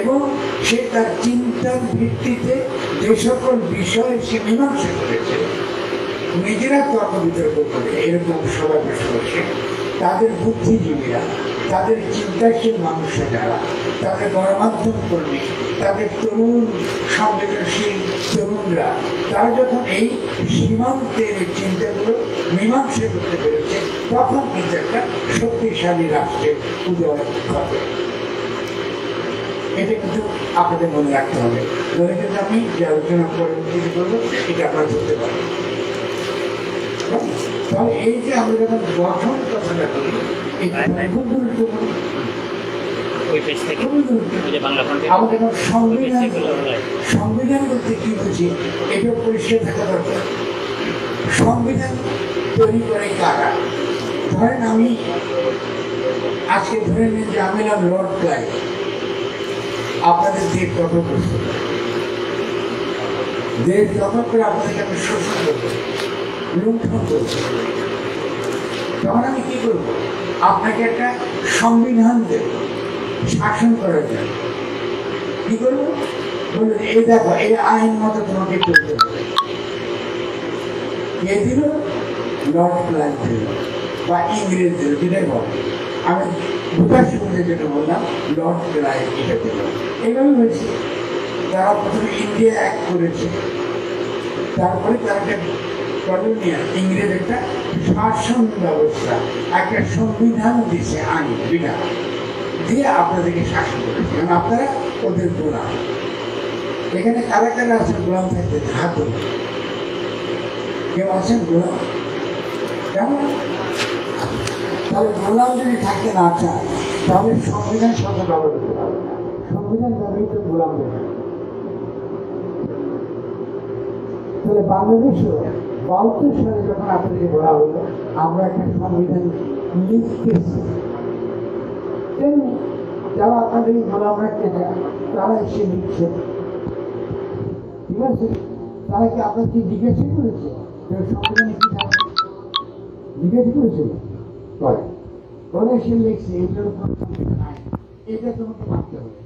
এবং সে তার চিন্তার ভিত্তিতে যে সকল বিষয় সে মীমাংসা করেছে, নিজেরা তর্ক বিতর্ক করে এরকম সবাই বসে তাদের বুদ্ধিজীবীরা, তাদের চিন্তাশীল মানুষরা যারা, তাদের গণমাধ্যম কর্মী, তাদের তরুণ সংবেদনশীল তরুণরা, তারা যখন এই সীমান্তের চিন্তাগুলো মীমাংসা করতে পেরেছে তখন কিন্তু একটা শক্তিশালী রাষ্ট্রের উদয় ঘটে। এটা কিন্তু আপনাদের মনে রাখতে হবে। ধরে কিন্তু আমি যে আলোচনা পরবর্তীতে করবো এটা আপনারা ধরতে পারেন। তাহলে এই যে আমরা যখন গঠন কথাটা করি এটা খুব গুরুত্বপূর্ণ। আমরা যখন সংবিধান বলতে কি বুঝি এটা পরিষ্কার থাকা দরকার। সংবিধান তৈরি করে কারা? ধরেন আমি আজকে ধরে নিন যে আমি নাম লর্ড ক্লাইভ, আপনাদের দেশ দখল করছে, দেশ দখল করে আপনাদেরকে আমি শোষণ করবো, লুণ্ঠন করবো। তখন আমি কি করবো? আপনাকে একটা সংবিধান দেব শাসন করার জন্য। কি করবো? বললেন এই দেখো এই আইন মতো তোমাকে চলতে হবে। কে দিল? লর্ড ক্লাইভ দিল বা ইংরেজ দিল, যেটাই বল। আমি দুটার সুবিধার জন্য বললাম লর্ড ক্লাইভ এটা দিল। এইভাবে হয়েছে, তারা প্রথমে ইন্ডিয়া অ্যাক্ট করেছে, তারপরে তারা একটা কলোনিয়াল ইংরেজ একটা শাসন ব্যবস্থা, একটা সংবিধান দিচ্ছে, আইন বিধান দিয়ে আপনাদেরকে শাসন করেছে, কারণ আপনারা ওদের গোলাম। এখানে কারা কারা আছেন গোলাম থাকতে? হাত ধরে কেউ আছেন গোলাম? কেমন? তাহলে গোলাম যদি থাকতে না চায় তাহলে সংবিধান শব্দ ব্যবহার করতে পারবে না। সংবিধান ব্যবহৃত গোলাম দেবে। তাহলে বাংলাদেশেও ৭২ সালে যখন আপনাদেরকে বলা হলো আমরা একটা সংবিধান লিখতেছি, তেমনি যারা আপনাদের গোলাম রাখতে চায় তারা এসে লিখছে, ঠিক আছে? তারা কি আপনাকে জিজ্ঞাসা করেছে সংবিধানে কি থাকে? জিজ্ঞাসা করেছিল? করে সে লিখছে এটার উপর এটা তোমাকে মানতে হবে।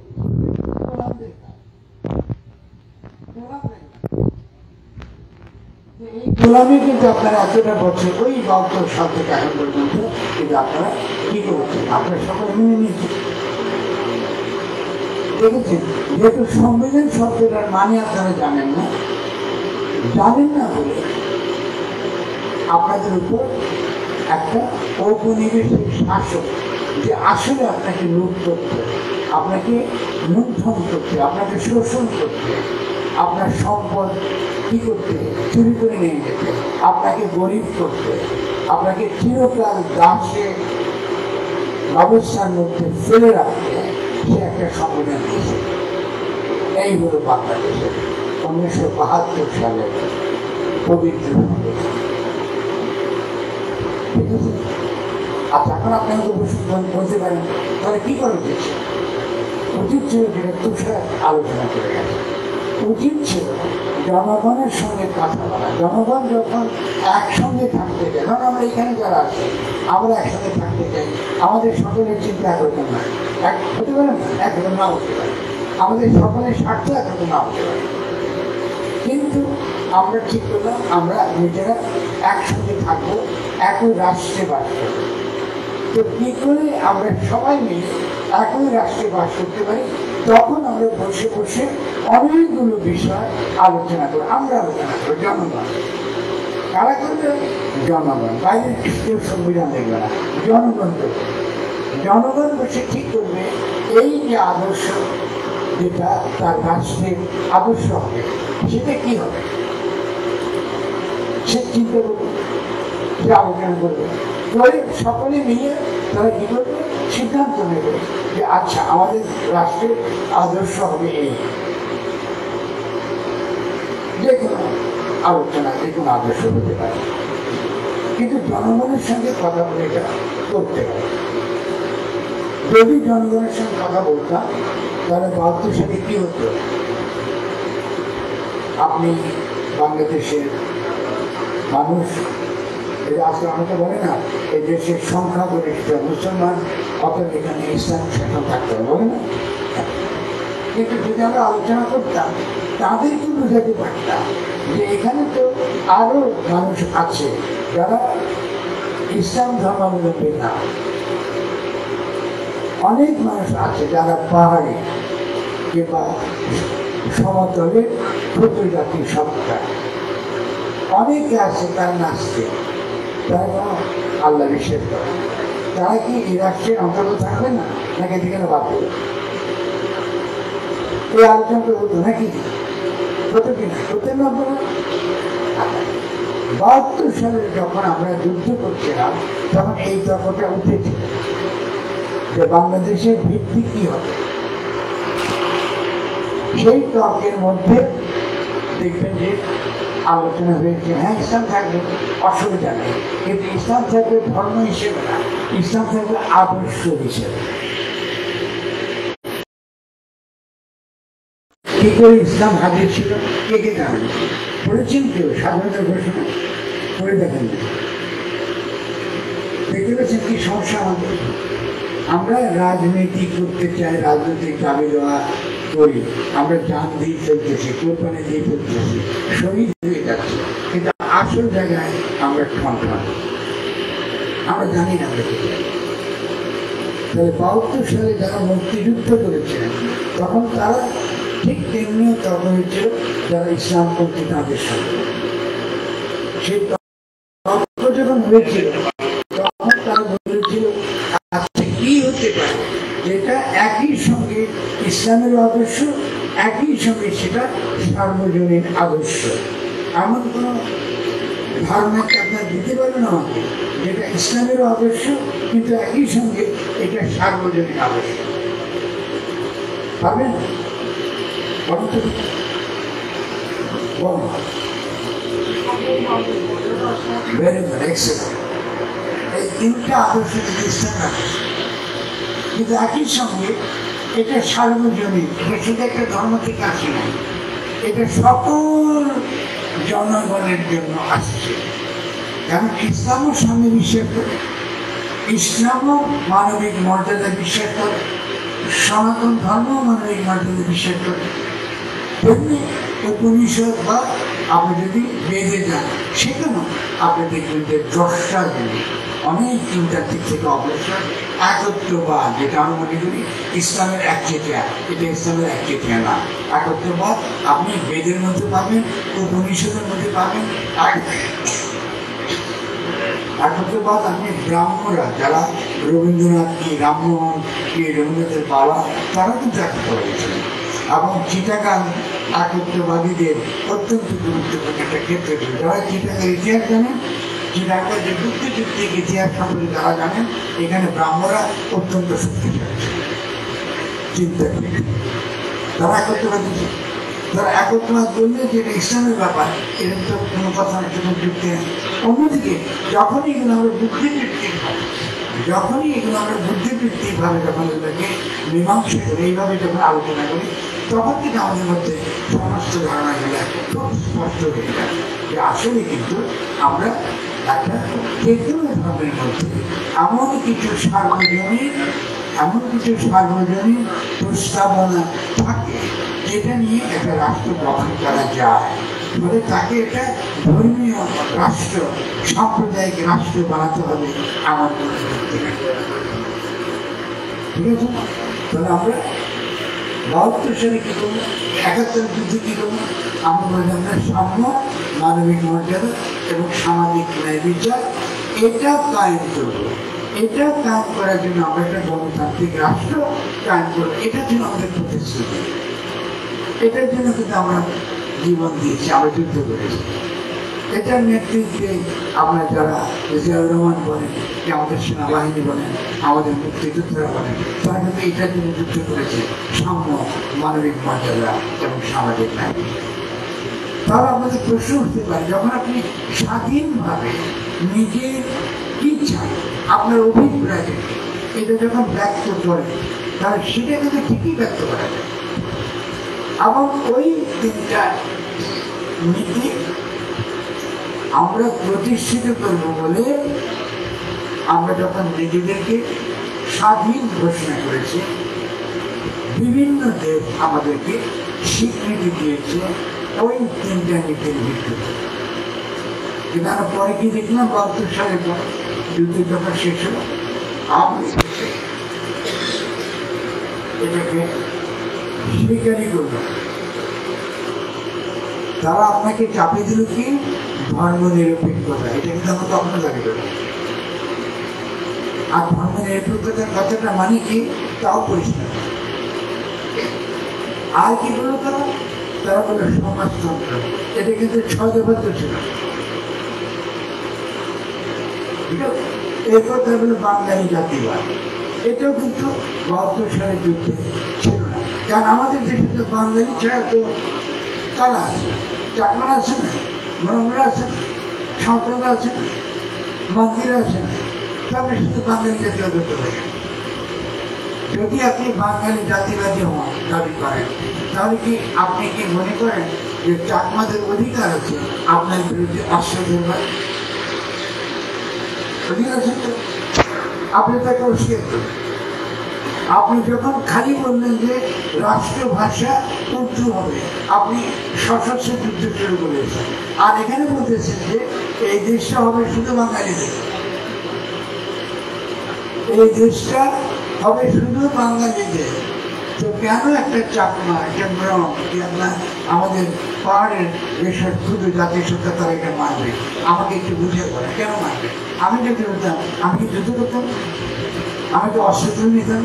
এই গোলামি কিন্তু আপনারা এতটা বছর ওই ৭২ সাল থেকে এখন পর্যন্ত কিন্তু আপনারা কি করেছেন? আপনারা সকলে মেনে নিয়েছেন, দেখেছেন। যেহেতু সংবিধান শব্দটার মানে আপনারা জানেন না বলে আপনাদের উপর একটা ঔপনিবেশিক শাসক যে আসলে আপনাকে লুট করতে, আপনাকে লুণ্ঠন করতে, আপনাকে শোষণ করতে, আপনার সম্পদ কি করতে, চুরি করে নিয়ে যেতে, আপনাকে গরিব করতে, আপনাকে চিরকাল দাসে ব্যবস্থার মধ্যে ফেলে রাখতে সে একটা সংবিধান দিয়েছে। এই হলো বাংলাদেশের ১৯৭২ সালের পবিত্র সংবিধান। ঠিক আছে? আচ্ছা, এখন আপনাকে বলতে পারেন তাহলে কি করে উচিত? উচিত ছিল যেটা তুষার আলোচনা করে গেছে, উচিত ছিল জনগণের সঙ্গে কথা বলা। জনগণ যখন একসঙ্গে থাকতে চায়, ধরুন আমরা এখানে যারা আছি আমরা একসঙ্গে থাকতে চাই, আমাদের সকলের চিন্তা একরকম না, এক হতে পারে না, একরকম না হতে পারে, আমাদের সকলের স্বার্থ একরকম না হতে পারে, কিন্তু আমরা ঠিক করলাম আমরা নিজেরা একসঙ্গে থাকবো, একই রাষ্ট্রে বাস করবো। তো কী করে আমরা সবাই মিলে একই রাষ্ট্রে বাস করতে পারি, তখন আমরা বসে বসে অনেকগুলো বিষয় আলোচনা করবো। আমরা আলোচনা করবো জনগণ, কারা করবে? জনগণ, বাইরের কেউ সংবিধান দেখবে না, জনগণ করবে। জনগণ বসে ঠিক করবে এই যে আদর্শ, যেটা তার রাষ্ট্রের আদর্শ হবে, সেটা কি হবে, সে চিন্তা করবে, সে আলোচনা করবে, করে সকলে মিলে তারা কি করবে, সিদ্ধান্ত নেবে যে আচ্ছা আমাদের রাষ্ট্রের আদর্শ হবে এই। যে কোনো আলোচনা, যে কোনো আদর্শ হতে পারে, কিন্তু জনগণের সঙ্গে কথা বলে এটা করতে হবে। যদি জনগণের সঙ্গে কথা বলতাম তাহলে 72 সালে কি হতো, আপনি বাংলাদেশের মানুষ, আজকে অনেকে বলে না এই দেশের সংখ্যাগরিষ্ঠ মুসলমান, অতএব এখানে ইসলাম শাসন থাকতে হবে, বলে না? কিন্তু যদি আমরা আলোচনা করতাম তাদেরকে বোঝাতে পারতাম যে এখানে তো আরো মানুষ আছে যারা ইসলাম ধর্মাবলম্বী না, অনেক মানুষ আছে যারা পাহাড়ে কিংবা সমতলে ক্ষুদ্র জাতির সত্তা, অনেকে আছে তারা নাচতে, তারা আল্লাহ বিশ্বাস করে, তারা কি এই রাষ্ট্রের অন্তর্গত থাকবে না, নাকি এদিকে বাদ দেবে? এই আলোচনা হতো নাকি, হতো কিনা, হতে না? 72 সালে যখন আমরা যুদ্ধ করছিলাম তখন এই তর্কটা উঠেছিল যে বাংলাদেশের ভিত্তি কি হবে। সেই তর্কের মধ্যে দেখবেন যে আলোচনা হয়েছে, হ্যাঁ ইসলাম থাকবে, অসুবিধা নেই, কিন্তু ইসলাম থাকবে ধর্ম হিসেবে না, ইসলাম থাকবে আদর্শ হিসেবে। কি করে ইসলাম হাজির ছিল, কে কে জানেন? পড়েছেন কেউ স্বাধীনতা ঘোষণা করে দেখেন, দেখতে পাচ্ছেন কি সমস্যা আমাদের? আমরা রাজনীতি করতে চাই, রাজনৈতিক দাবি দেওয়া করি, আমরা জান দিয়ে চলতেছি, কোরবানি দিয়ে চলতেছি, শহীদ হয়ে যাচ্ছে, কিন্তু আসল জায়গায় আমরা ঠনঠন, আমরা জানি না। তাহলে 72 সালে যারা মুক্তিযুদ্ধ করেছিলেন তখন তারা ঠিক তেমনিও তর্ক হয়েছিল যারা ইসলাম করতে তাদের সঙ্গে। সেই তর্ক যখন হয়েছিল তখন তারা বলেছিল আচ্ছা কি হতে পারে যেটা একই সঙ্গে ইসলামের আদর্শ, একই সঙ্গে সেটা সার্বজনীন আদর্শ। এমন কোনো ধারণা আপনার দিতে পারবেন আমাকে যেটা ইসলামের আদর্শ কিন্তু একই সঙ্গে এটা সার্বজনীন আদর্শ? পারবেন? এই তিনটা আদর্শ কিন্তু ইসলাম আদর্শ, কিন্তু একই সঙ্গে এটা সার্বজনীন, এটা শুধু একটা ধর্ম থেকে আসে না, এটা সকল জনগণের জন্য আসছে। কারণ ইসলামও স্বামী বিশ্বাস করে, ইসলামও মানবিক মর্যাদা বিশ্বাস করে, সনাতন ধর্ম মানবিক মর্যাদা বিশ্বাস করে। তেমনি উপনিষদ বা আপনি যদি বেদে যান সেখানেও আপনি দেখবেন যে দ্রষ্টার জিনিস অনেক চিন্তার দিক থেকে অগ্রসর। একত্রবাদ, যেটা আমি মনে করি ইসলামের একচেটিয়া, এটা ইসলামের একচেটিয়া না। একত্রবাদ আপনি বেদের মধ্যে পাবেন, উপনিষদের মধ্যে পাবেন। একত্রবাদ আপনি ব্রাহ্মণরা যারা রবীন্দ্রনাথ কি, রামমোহন কি, রবীন্দ্রনাথের বাবা, তারা কিন্তু একত্র হয়েছিলেন। এবং চিটাগাং একত্রবাদীদের অত্যন্ত গুরুত্বপূর্ণ একটা ক্ষেত্রে ছিল। যারা চিটাগাং ইতিহাস জানেন, চিটাগাং যে বুদ্ধিযুক্তিক ইতিহাস সম্পর্কে যারা জানেন, এখানে ব্রাহ্মণরা অত্যন্ত শক্তিশালী চিন্তা করে তারা একত্রবাদী ছিল। তারা একত্রবাদ বললে যে এটা ইসলামের ব্যাপার, এরকম তো কোনো কথা কোনো যুক্তি নেই। অন্যদিকে যখনই এগুলো আমরা বুদ্ধিযুক্তিক যখনই এগুলো আমরা বুদ্ধিবৃত্তিকভাবে যখন এগুলোকে মীমাংসা করি, এইভাবে যখন আলোচনা করি, তখন কিন্তু আমাদের মধ্যে সমস্ত ধারণাগুলো খুব স্পষ্ট হয়ে যায় যে আসলে কিন্তু আমরা একটা তেঁতুল ধর্মের মধ্যে এমন কিছু সার্বজনীন প্রস্তাবনা থাকে যেটা নিয়ে একটা রাষ্ট্র গঠন করা যায়। ফলে তাকে একটা ধর্মীয় রাষ্ট্র, সাম্প্রদায়িক রাষ্ট্র বানাতে হবে আমার মনে করতে। ঠিক আছে? তাহলে আমরা 72 সালে কী করবো, 71 যুদ্ধে কী করবো, আমরা বললাম আমরা সাম্য, মানবিক মর্যাদা এবং সামাজিক ন্যায় বিচার এটা কায়েম করবো। এটা কায়েম করার জন্য আমরা একটা গণতান্ত্রিক রাষ্ট্র কায়েম করবো, এটার জন্য আমাদের প্রতিশ্রুতি। এটার জন্য কিন্তু আমরা জীবন দিয়েছি, আমরা যুদ্ধ করেছি। এটার নেতৃত্বে আমরা যারা জিয়াউর রহমান বলেন, যে আমাদের সেনাবাহিনী বলেন, আমাদের মুক্তিযোদ্ধারা বলেন, তারা কিন্তু এটার জন্য যুদ্ধ করেছে, সাম্য, মানবিক মর্যাদা এবং সামাজিক ন্যায়। তাহলে আমাদের প্রশ্ন উঠতে পারে, যখন আপনি স্বাধীনভাবে নিজের ইচ্ছা, আপনার অভিপ্রায় এটা যখন ব্যক্ত করেন, তাহলে সেটা কিন্তু ঠিকই ব্যক্ত করা যায়। এবং ওই তিনটা নীতি আমরা প্রতিষ্ঠিত করব বলে আমরা যখন নিজেদেরকে স্বাধীন ঘোষণা করেছি, বিভিন্ন দেশ আমাদেরকে স্বীকৃতি দিয়েছে ওই তিনটা নীতির ভিত্তিতে। কিন্তু আমরা পরে কি দেখলাম, 72 সালের পর যুদ্ধ যখন শেষ হলো, এটাকে স্বীকারই করল। তারা আপনাকে চাপিয়ে দিল কি ধর্ম নিরপেক্ষতা, এটা কিন্তু আমরা তখন দাবি করি। আর ধর্ম নিরপেক্ষতার কথাটা মানে কি তাও পরিষ্কার। আর কি বললো তারা? তারা বললো সমাজতন্ত্র। এটা কিন্তু 6 দফাতে ছিল। এরপর তারা বললো বাঙালি জাতিবাদ, এটাও কিন্তু 72 সালের যুদ্ধে ছিল না। কারণ আমাদের দেশে তো বাঙালি ছাড়া তো কারা আছে, চাকমারা আছে না, মরমরা আছে না, সাঁওতালরা আছে না, মন্দিরা আছে না, তাহলে শুধু বাঙালি জাতিবাদ হতে পারে। যদি আপনি বাঙালি জাতিবাদী হন দাবি করেন, তাহলে কি আপনি কি মনে করেন যে চাকমাদের অধিকার আছে আপনার বিরুদ্ধে অস্ত্র ধরবার? অধিকার আছে তো? আপনি তাকে অস্বীকার করবেন। আপনি যখন খালি বললেন যে রাষ্ট্রভাষা উর্দু হবে, আপনি সশস্ত্র যুদ্ধ শুরু করেছেন। আর এখানে বলতেছেন যে এই দেশটা হবে শুধু বাঙালিদের, এই দেশটা হবে শুধু বাঙালিদের। তো কেন একটা চাকমা, একটা ব্রম, আমাদের পাহাড়ের দেশের ক্ষুদ্র জাতিসত্তা তারা এটা মানবে? আমাকে একটু বুঝে পড়ে কেন মানবে? আমি যদি হতাম, আমি কি যুদ্ধ করতাম? আমি তো অস্ত্র নিতাম।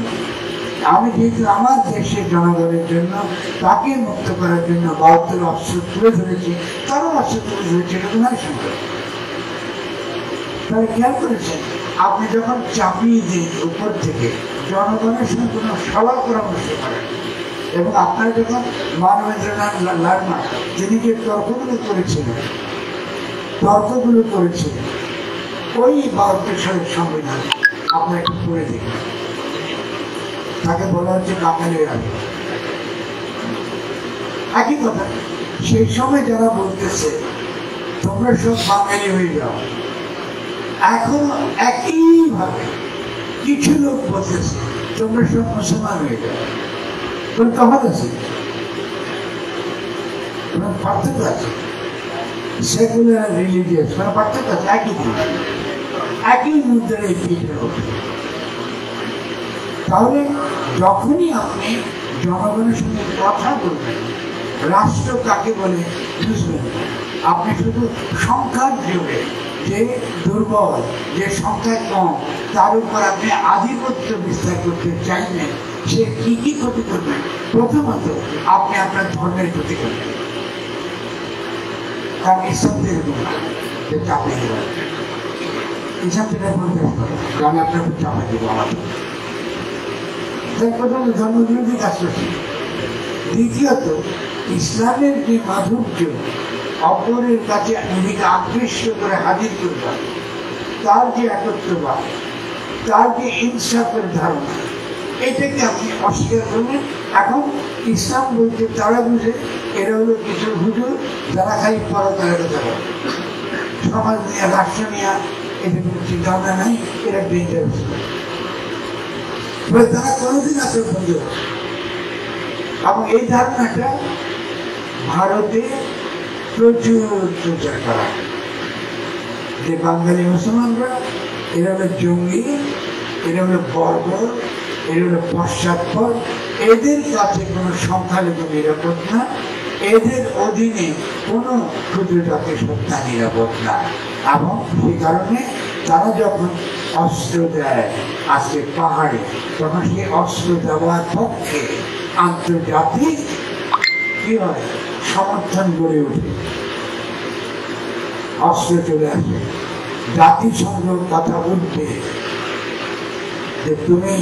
আমি যেহেতু আমার দেশের জনগণের জন্য, তাকে মুক্ত করার জন্য 72 অস্ত্র তুলে ধরেছি, তারও অস্ত্র তুলে ধরেছে, এটা তো নয় সংখ্যা। তাহলে খেয়াল করেছেন, আপনি যখন চাপিয়ে দিন উপর থেকে, জনগণের সঙ্গে কোনো সভা পরামর্শ করেন, এবং আপনারা যখন মানবেন্দ্রনাথ লারমা, যিনি যে তর্কগুলো করেছিলেন, ওই 72 সালের সংবিধান আপনারা একটু পড়ে দেখবেন। তাকে বলা হচ্ছে বাঙালি রাজা। একই কথা, সেই সময় যারা বলতেছে তোমরা সব বাঙালি হয়ে যাও, এখন একইভাবে কিছু লোক বলতেছে তোমরা সব মুসলমান হয়ে যাও। কোন তফাৎ আছে? কোনো পার্থক্য আছে? সেকুলার রিলিজিয়াস কোনো পার্থক্য আছে? একই মুদ্রার এই পিঠের ওপর। তাহলে যখনই আপনি জনগণের সঙ্গে কথা বলবেন, রাষ্ট্র কাকে বলে বুঝবেন। আপনি শুধু সংখ্যার জোরে, যে দুর্বল, যে সংখ্যায় কম, তার উপর আপনি আধিপত্য বিস্তার করতে চাইবেন, সে কি কি ক্ষতি করবেন? প্রথমত আপনি আপনার ধর্মের ক্ষতি করবেন। কারণ ইসলাম থেকে যে চাপিয়ে দেবেন, ইসলাম থেকে আমি আপনার উপর চাপিয়ে দেবো আমার। তাই প্রথম ধর্মবিরোধী কাজ করছি। দ্বিতীয়ত ইসলামের যে মাধুর্য অপরের কাছে নিজেকে আকৃষ্ট করে হাজির করবে, তার যে একত্রবাদ, তার যে ইনসাফের ধারণা, এটাকে আপনি অস্বীকার করবেন। এখন ইসলাম বলতে তারা বুঝে এরা হলো কিছু হুজুর যারা খালি পরকালের কথা বলে, সমাজ নিয়ে রাষ্ট্র নিয়ে এদের কোনো চিন্তাভাবনা নাই, এরা ডেঞ্জারাস। তারা কোনোদিন আসলে বুঝে, এবং এই ধারণাটা ভারতে প্রচুর প্রচার করা, যে বাঙালি মুসলমানরা এরা হলো জঙ্গি, এরা হলো বর্বর, এরা হলো পশ্চাৎপদ, এদের কাছে কোনো সংখ্যালঘু নিরাপদ না, এদের অধীনে কোনো ক্ষুদ্র জাতির সত্তা নিরাপদ না। এবং সেই কারণে তারা যখন অস্ত্র দেয় আজকে পাহাড়ে, তখন সেই অস্ত্র দেওয়ার পক্ষে আন্তর্জাতিক কি হয়, সমর্থন গড়ে ওঠে, অস্ত্র চলে আসে। জাতিসংঘ কথা বলতে যে তুমি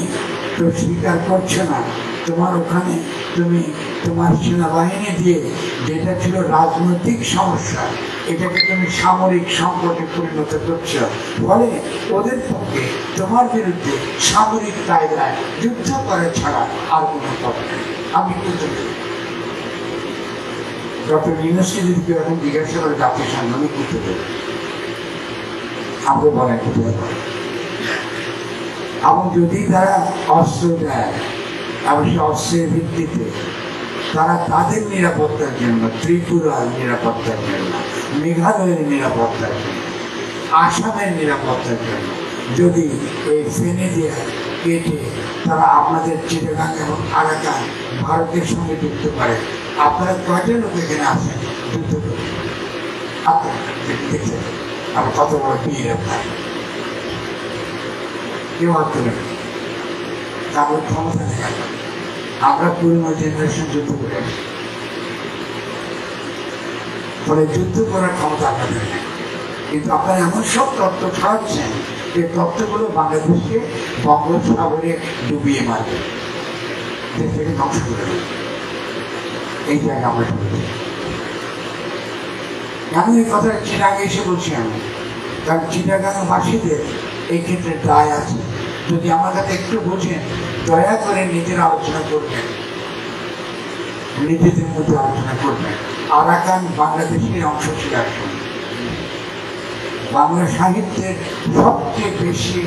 তো স্বীকার করছো না, তোমার ওখানে তুমি তোমার সেনাবাহিনী দিয়ে যেটা ছিল রাজনৈতিক সমস্যা, এটাকে তুমি সামরিক সংকটে পরিণত করছো, ফলে ওদের পক্ষে তোমার বিরুদ্ধে সামরিক কায়দায় যুদ্ধ করা ছাড়া আর কোনো পথ নেই। আমি কিন্তু ডক্টর ইউনুসকে যদি কেউ এখন জিজ্ঞাসা করে জাতিসংঘ আমি করতে পারি, আমাকে বলেন কোথায় পারে। এবং যদি তারা অস্ত্র দেয়, এবং সে অস্ত্রের ভিত্তিতে তারা তাদের নিরাপত্তার জন্য, ত্রিপুরার নিরাপত্তার জন্য, মেঘালয়ের নিরাপত্তার জন্য, আসামের নিরাপত্তার জন্য যদি এই ফেনে দিয়ে কেটে তারা আপনাদের চিটাগাং এবং আরাকান ভারতের সঙ্গে যুক্ত করে, আপনারা কয়টা লোক এখানে আসেন যুদ্ধ করে? আপনারা দেখছেন আর কত বড় বীর আপনার, কেউ ভাবতে পারে তারপর ক্ষমতা দেখা যাবে। আমরা পুরনো জেনারেশন যুদ্ধ করে আসি, ফলে যুদ্ধ করার ক্ষমতা আপনাদের নেই। কিন্তু আপনারা এমন সব তত্ত্ব ছড়াচ্ছেন যে তত্ত্বগুলো বাংলাদেশকে বঙ্গোপসাগরে ডুবিয়ে মারবে, দেশটাকে ধ্বংস করে দেবে। এই জায়গায় আমরা ঢুকেছি। আমি এই কথা চিটাগাং এসে বলছি আমি, কারণ চিটাগাংবাসীদের এই ক্ষেত্রে দায় আছে। যদি আমার কাছে একটু বোঝেন, দয়া করে নিজের আলোচনা করবেন, নিজেদের মধ্যে আলোচনা করবেন। আরাকান বাংলাদেশের অংশ ছিল এখন। বাংলা সাহিত্যের সবচেয়ে বেশি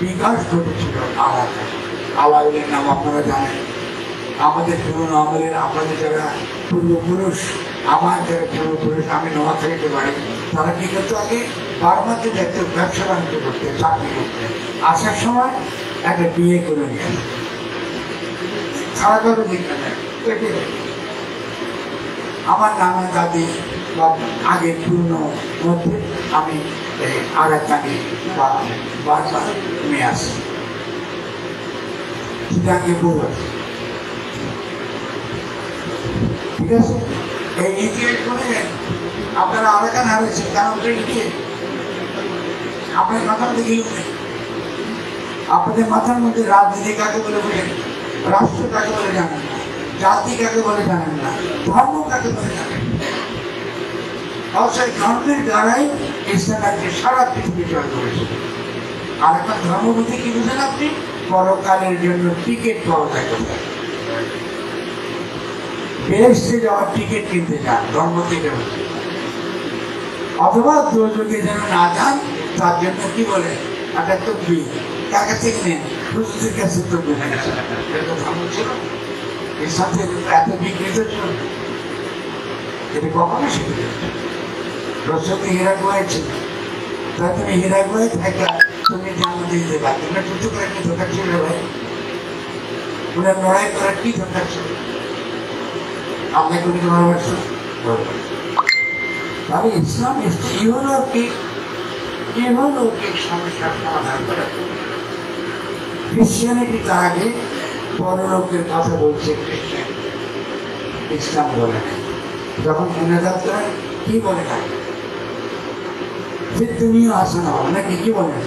বিকাশ ঘটেছিল আরাকান। আলাউলের নাম আপনারা জানেন। আমাদের পুরনো আমলের আপনাদের যারা পূর্বপুরুষ, আমার যারা পূর্বপুরুষ, আমি নোয়াখালীতে বাড়ি, তারা কি করতো, আগে বার্মাতে যেত ব্যবসা বাণিজ্য করতে, চাকরি করতে, আসার সময় একটা বিয়ে করে নিয়ে আসে, খাওয়া দাওয়ার দিক না, আমার নানা দাদি বা আগের পুরনো মধ্যে আমি আরাকানি বা বার্মা নিয়ে আসি, চিটাগাংয়ে বউ আছে। ঠিক আছে, এই ইতিহাস করে আপনারা আরাকান হারিয়েছেন, কারণ আপনার মাথার মধ্যে গেল নেই। আপনাদের মাথার মধ্যে রাজনীতি কাকে বলে বলেন, রাষ্ট্র কাকে বলে জানেন না, জাতি কাকে বলে জানেন না, ধর্ম কাকে বলে জানেন না। অবশ্যই ধর্মের দ্বারাই ইসলামকে সারা পৃথিবী জয় করেছে। আর একটা ধর্মপতি কি বুঝেন আপনি, পরকালের জন্য টিকিট পাওয়া যায় কোথায়, বেহেশতে যাওয়ার টিকিট কিনতে যান, ধর্ম থেকে হচ্ছে। অথবা দুর্যোগে যেন না যান, তার জন্য কি বলে একটা তকবি, কাকে থেকে নেন, হুজুরের কাছে তকবি নেন। এটা ধর্ম ছিল, এর সাথে এত বিকৃত ছিল, এটা কখনো শিখে রসকে হীরা গোয়াইছিল। তাই তুমি হীরা গোয়াই থাকা তুমি জানো দিতে পারো, তোমরা যুদ্ধ করে কি দরকার ছিল ভাই? ওনার লড়াই করার কি দরকার ছিল? আপনি কোনো ভালোবাসেন? তাহলে ইসলাম ইহলৌকিক সমস্যার সমাধান করে। ক্রিশ্চিয়ানিটি তার আগে পরলোকের কথা বলছে খ্রিস্টান, ইসলাম বলে না। যখন মোনাজাত করেন কি বলে না, ফির দুনিয়া আসানো হবে নাকি, কি বলেন?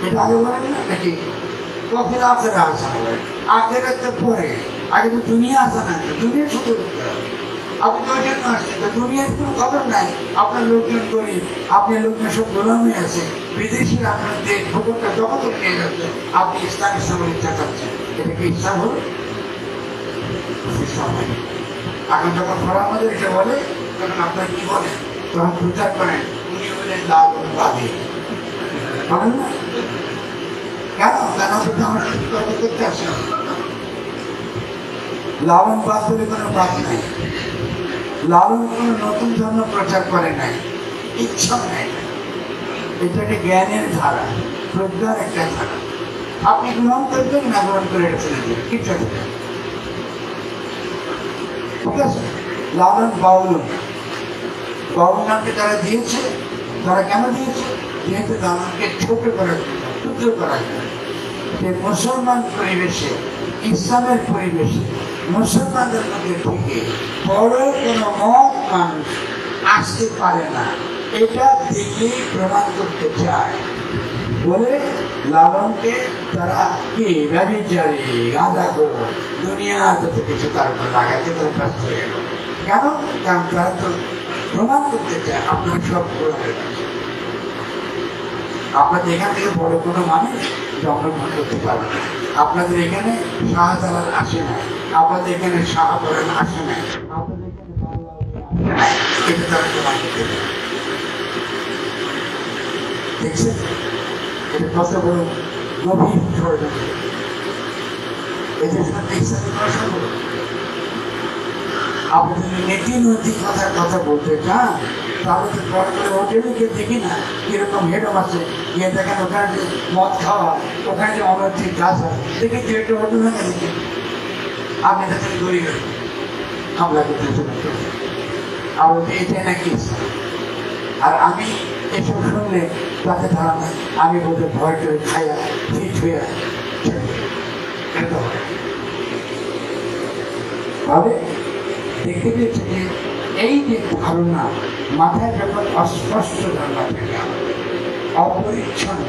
এটা আগে বলেন না নাকি? কখন আখেরা আসানো হবে? আখেরা তো পরে, আগে তো দুনিয়া আসানো, দুনিয়া শুধু আপনি তো ওই জন্য আসছেন, তো দুনিয়ার কোনো খবর নাই। আপনার লোকজন গরিব, আপনার লোকজন সব গোলাম হয়ে আছে, বিদেশিরা আপনার দেশ ভূখণ্ডটা দখল করে নিয়ে যাচ্ছে, আপনি ইসলামের ইচ্ছা করছেন। এটা কি ইসলাম হল? ইসলাম হয়। এখন যখন ঘোরা আমাদের এটা বলে, তখন আপনার কি বলেন? তখন প্রচার করেন উনি বলেন লাভবাদী, বলেন না? কেন? কেন আমার তর্ক করতে আসে? লালন বাদ বলে কোনো বাদ নাই। লালন কোনো নতুন ধর্ম প্রচার করে নাই, ইচ্ছা নাই। এটা একটা জ্ঞানের ধারা, প্রজ্ঞার একটা ধারা। আপনি গ্রহণ করবেন না গ্রহণ করে ফেলে দেবেন, কিছু ঠিক আছে। লালন বাউল, বাউল নামকে তারা দিয়েছে, তারা কেন দিয়েছে? যেহেতু লালনকে ছোট করার জন্য, ক্ষুদ্র করার জন্য। যে মুসলমান পরিবেশে, ইসলামের পরিবেশে মুসলমানদের মধ্যে থেকে বড় কোনো মত মানুষ আসতে পারে না, এটা দিল্লি প্রমাণ করতে চায় বলে লালনকে তারা কি ব্যভিচারী, গাঁজাখোর, দুনিয়া যত কিছু তার উপর লাগাইতে তারা ব্যস্ত হয়ে গেল। কেন? কারণ তারা তো প্রমাণ করতে চায় আপনার সব পুরো হয়ে গেছে। আপনাদের এখান থেকে বড় কোনো মানুষ জন্মগ্রহণ করতে পারবে না। আপনাদের এখানে শাহজালাল আসে না, আপনাদের এখানে শাহপরান আসে না, আপনাদের এখানে এটা তারা প্রমাণ করতে পারে। দেখছেন এটা কত বড় গভীর ষড়যন্ত্র। এদের সাথে দেখছেন আপনি যদি নীতি নৈতিক কথা বলতে চান, তাহলে তো বড় করে হোটেলে গিয়ে দেখি না কিরকম হেডম আছে, গিয়ে দেখেন ওখানে যে মদ খাওয়া, ওখানে যে অনৈতিক গাছ হয়, দেখি যে একটা হোটেল ভেঙে দেখি আপনি তাদের গরিব হামলা করতে চলে আর এটাই নাকি। আর আমি এসব শুনলে তাকে ধারণা আমি বলতে ভয় করে খাইয়া ফিট হয়ে তবে দেখতে পেয়েছি যে এই যে ধারণা মাথায় যখন অস্পষ্ট ধারণা থাকে, অপরিচ্ছন্ন,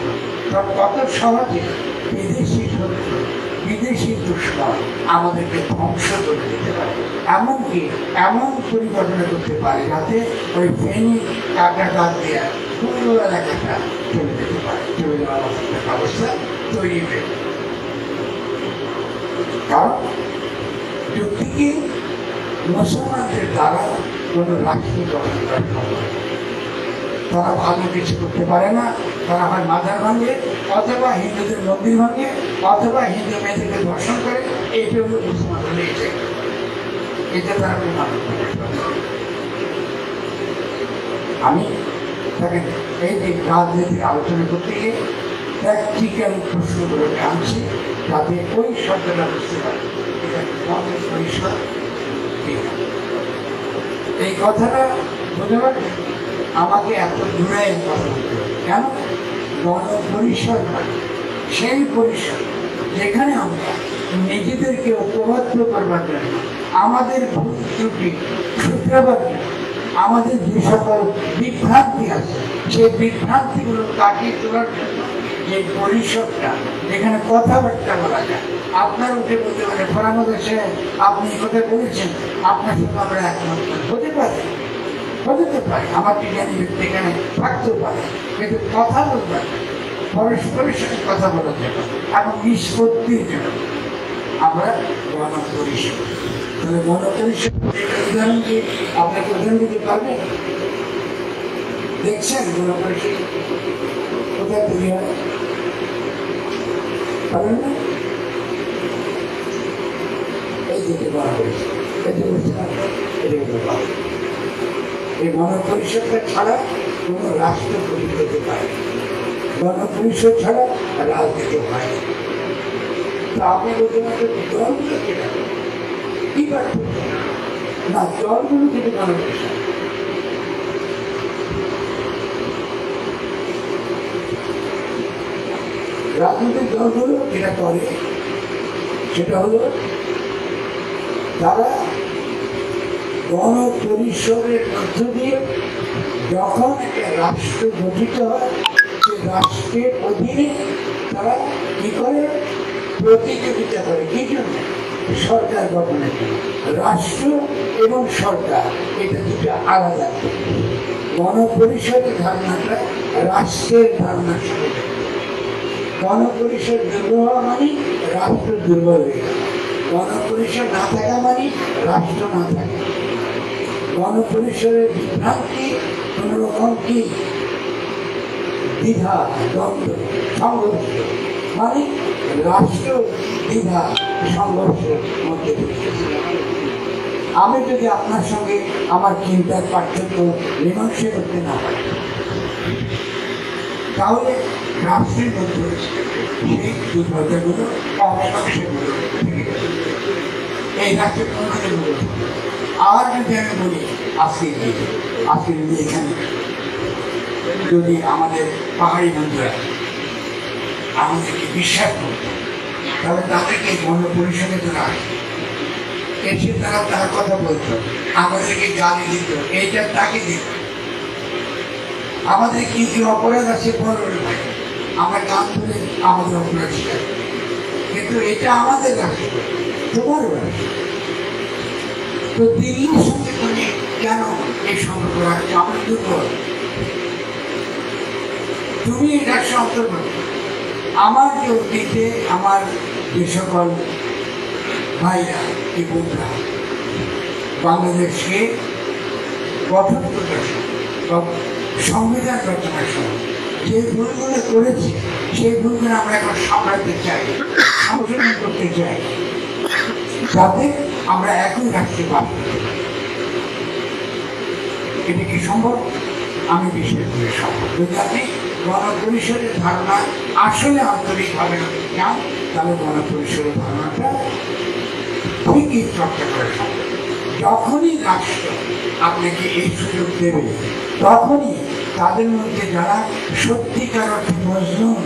তখন কত সহজে বিদেশি শত্রু, বিদেশি দুশ্মন আমাদেরকে ধ্বংস করে দিতে পারে। এমনকি এমন পরিকল্পনা করতে পারে যাতে ওই ফেনী কাটাটা দিয়ে পুরো এলাকাটা চলে যেতে পারে, চলে যাওয়ার ব্যবস্থা তৈরি হয়ে। কারণ যুক্তিকে মুসলমানদের দ্বারা কোনো রাষ্ট্র গঠন করা সম্ভব। তারা ভালো কিছু করতে পারে না, তারা হয় মাজার ভাঙে, অথবা হিন্দুদের মন্দির ভাঙে, অথবা হিন্দু মেয়েদেরকে ধর্ষণ করে। এইটা হলো মুসলমানদের এইটাই, এটা তারা প্রমাণ করতে পারে। আমি দেখেন এই যে রাজনীতির আলোচনা করতে গিয়ে প্র্যাকটিক্যাল প্রশ্নগুলোকে আনছি, যাতে ওই শব্দটা বুঝতে পারে এটা মনের পরিসর। এই কথাটা বুঝতে পারে আমাকে এত দূরে কথা বলতে হবে। কেন? গণপরিষদ মানে সেই পরিষদ যেখানে আমরা নিজেদেরকে ঐক্যবদ্ধ করবার জন্য, আমাদের ভুল ত্রুটি শুধরাবার জন্য, আমাদের যে সকল বিভ্রান্তি আছে সেই বিভ্রান্তিগুলো কাটিয়ে তোলার জন্য যে পরিষদটা, যেখানে কথাবার্তা বলা যায়। আপনার উঠে বলতে পারে ফরামত এসে আপনি কথা বলেছেন, আপনার সাথে আমরা একমত হতে পারি, হতে পারে, আমার বিজ্ঞানী ব্যক্তি এখানে থাকতেও পারে, কিন্তু কথা বলতে পরস্পরের সাথে কথা বলার জন্য এবং নিষ্পত্তির জন্য আমরা গণপরিষদ। তাহলে গণপরিষদ উদাহরণ কি আপনাকে উদাহরণ দিতে পারবেন? দেখছেন গণপরিষদ কোথায় তৈরি হয়? পারেন না? এই দিকে গণপরিষদ, এটি বুঝছেন, এটি কিন্তু পারে। এই গণপরিষদটা ছাড়া কোনো রাষ্ট্র গঠিত হতে পারে, গণপরিষদ ছাড়া রাজনীতি হয় না। আপনি বলতে পারেন দলগুলো কেটে কি পার্থক্য না, দলগুলো কেটে গণপরিষদ। রাজনৈতিক দলগুলো যেটা করে সেটা হলো তারা গণপরিষদের মধ্য দিয়ে যখন একটা রাষ্ট্র গঠিত হয়, সে রাষ্ট্রের অধীনে তারা কি করে? প্রতিযোগিতা করে। কি জন্য? সরকার গঠনের জন্য। রাষ্ট্র এবং সরকার এটা দুটো আলাদা। গণপরিষদের ধারণাটা রাষ্ট্রের ধারণার সঙ্গে, গণপরিষদ দুর্বল হওয়া মানে রাষ্ট্র দুর্বল হয়ে গেল, গণপরিষদ না থাকা মানে রাষ্ট্র না থাকে। গণপরিষদের বিভ্রান্তি কোন রকম কি দ্বিধা দ্বন্দ্ব সংঘর্ষ মানে রাষ্ট্র দ্বিধা সংঘর্ষের মধ্যে। আমি যদি আপনার সঙ্গে আমার চিন্তার পার্থক্য মীমাংসা করতে না পারি, তাহলে রাষ্ট্রের মধ্যে সেই দুর্বলতাগুলো অবকাশগুলো থেকে যাবে। এই রাষ্ট্রের মধ্যে আর যদি আমি বলি আজকে এখানে যদি আমাদের পাহাড়ি বন্ধুরা আমাদেরকে বিশ্বাস করত, তাহলে তাদেরকে গণপরিষদে তারা এসে তার কথা বলতো, আমাদেরকে গালি দিত, এইটা তাকে দিত, আমাদের কি কি অপরাধ আছে বলবে ভাই, আমরা গান ধরে আমাদের অপরাধ স্বীকার, কিন্তু এটা আমাদের রাষ্ট্র, তোমার রাষ্ট্র। তো দিল্লির সঙ্গে তুমি কেন এই সম্পর্ক রাখছো? আমরা দুর্বল, তুমি এই রাষ্ট্র অন্তর্গত। আমার যে অতীতে আমার যে সকল ভাইরা কি বোনরা বাংলাদেশকে গঠন করতে সংবিধান রচনার সময় যে ভুলগুলো করেছে, সেই ভুলগুলো আমরা এখন সামলাতে চাই, সংশোধন করতে চাই, যাতে আমরা একই রাষ্ট্রে বাস করতে পারি। এটা কি সম্ভব? আমি বিশ্বাস করি সম্ভব। যদি আপনি গণপরিষদের ধারণা আসলে আন্তরিকভাবে চান, তাহলে গণপরিষদের ধারণাটা ঠিকই চর্চা করা সম্ভব। যখনই রাষ্ট্র আপনাকে এই সুযোগ দেবে, তখনই তাদের মধ্যে যারা সত্যিকার অর্থে মজলুম,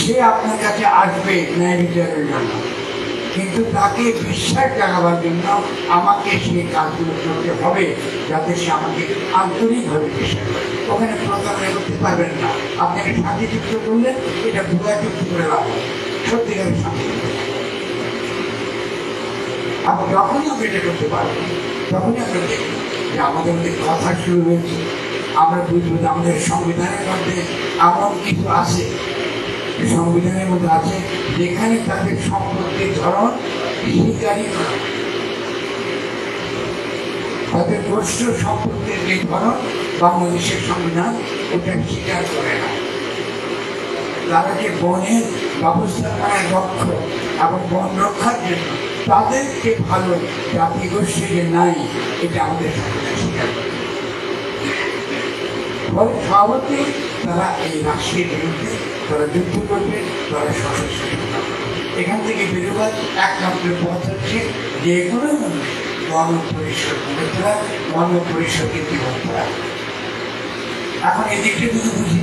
সে আপনার কাছে আসবে ন্যায় বিচারের জন্য, কিন্তু তাকে বিশ্বাস জাগাবার জন্য আমাকে সেই কাজগুলো করতে হবে, যাতে সে আমাকে আন্তরিকভাবে বিশ্বাস করে। ওখানে প্রতারণা করতে পারবেন না। আপনাকে শান্তি যুক্ত করলেন, এটা ভুয়া যুক্ত করে লাভ হবে, সত্যিকারের শান্তি। আর যখনই আমরা এটা করতে পারবো, তখনই আমরা দেখব যে আমাদের মধ্যে কথা শুরু হয়েছে। আমরা বুঝবো যে আমাদের সংবিধানের মধ্যে এমন কিছু আছে, সংবিধানের মধ্যে আছে যেখানে তাদের সম্পত্তির ধরন স্বীকারই করা, তাদের গোষ্ঠ সম্পত্তির যে ধরন বাংলাদেশের সংবিধান ওটা স্বীকার করে না। তারা যে বনের ব্যবস্থাপনায় দক্ষ এবং বন রক্ষার জন্য তাদেরকে ভালো জাতি গোষ্ঠী যে নাই, এটা আমাদের সংবিধান স্বীকার করে। ফলে স্বভাবতই তারা এই রাষ্ট্রের বিরুদ্ধে তারা যুদ্ধ করবে, তারা সশস্ত্র। এখান থেকে বেরোবার একমাত্র পথ হচ্ছে যে কোনো গণপরিষদ গড়ে তোলা, গণপরিষদকে জীবন করা। এখন এদিকটা যদি বুঝি,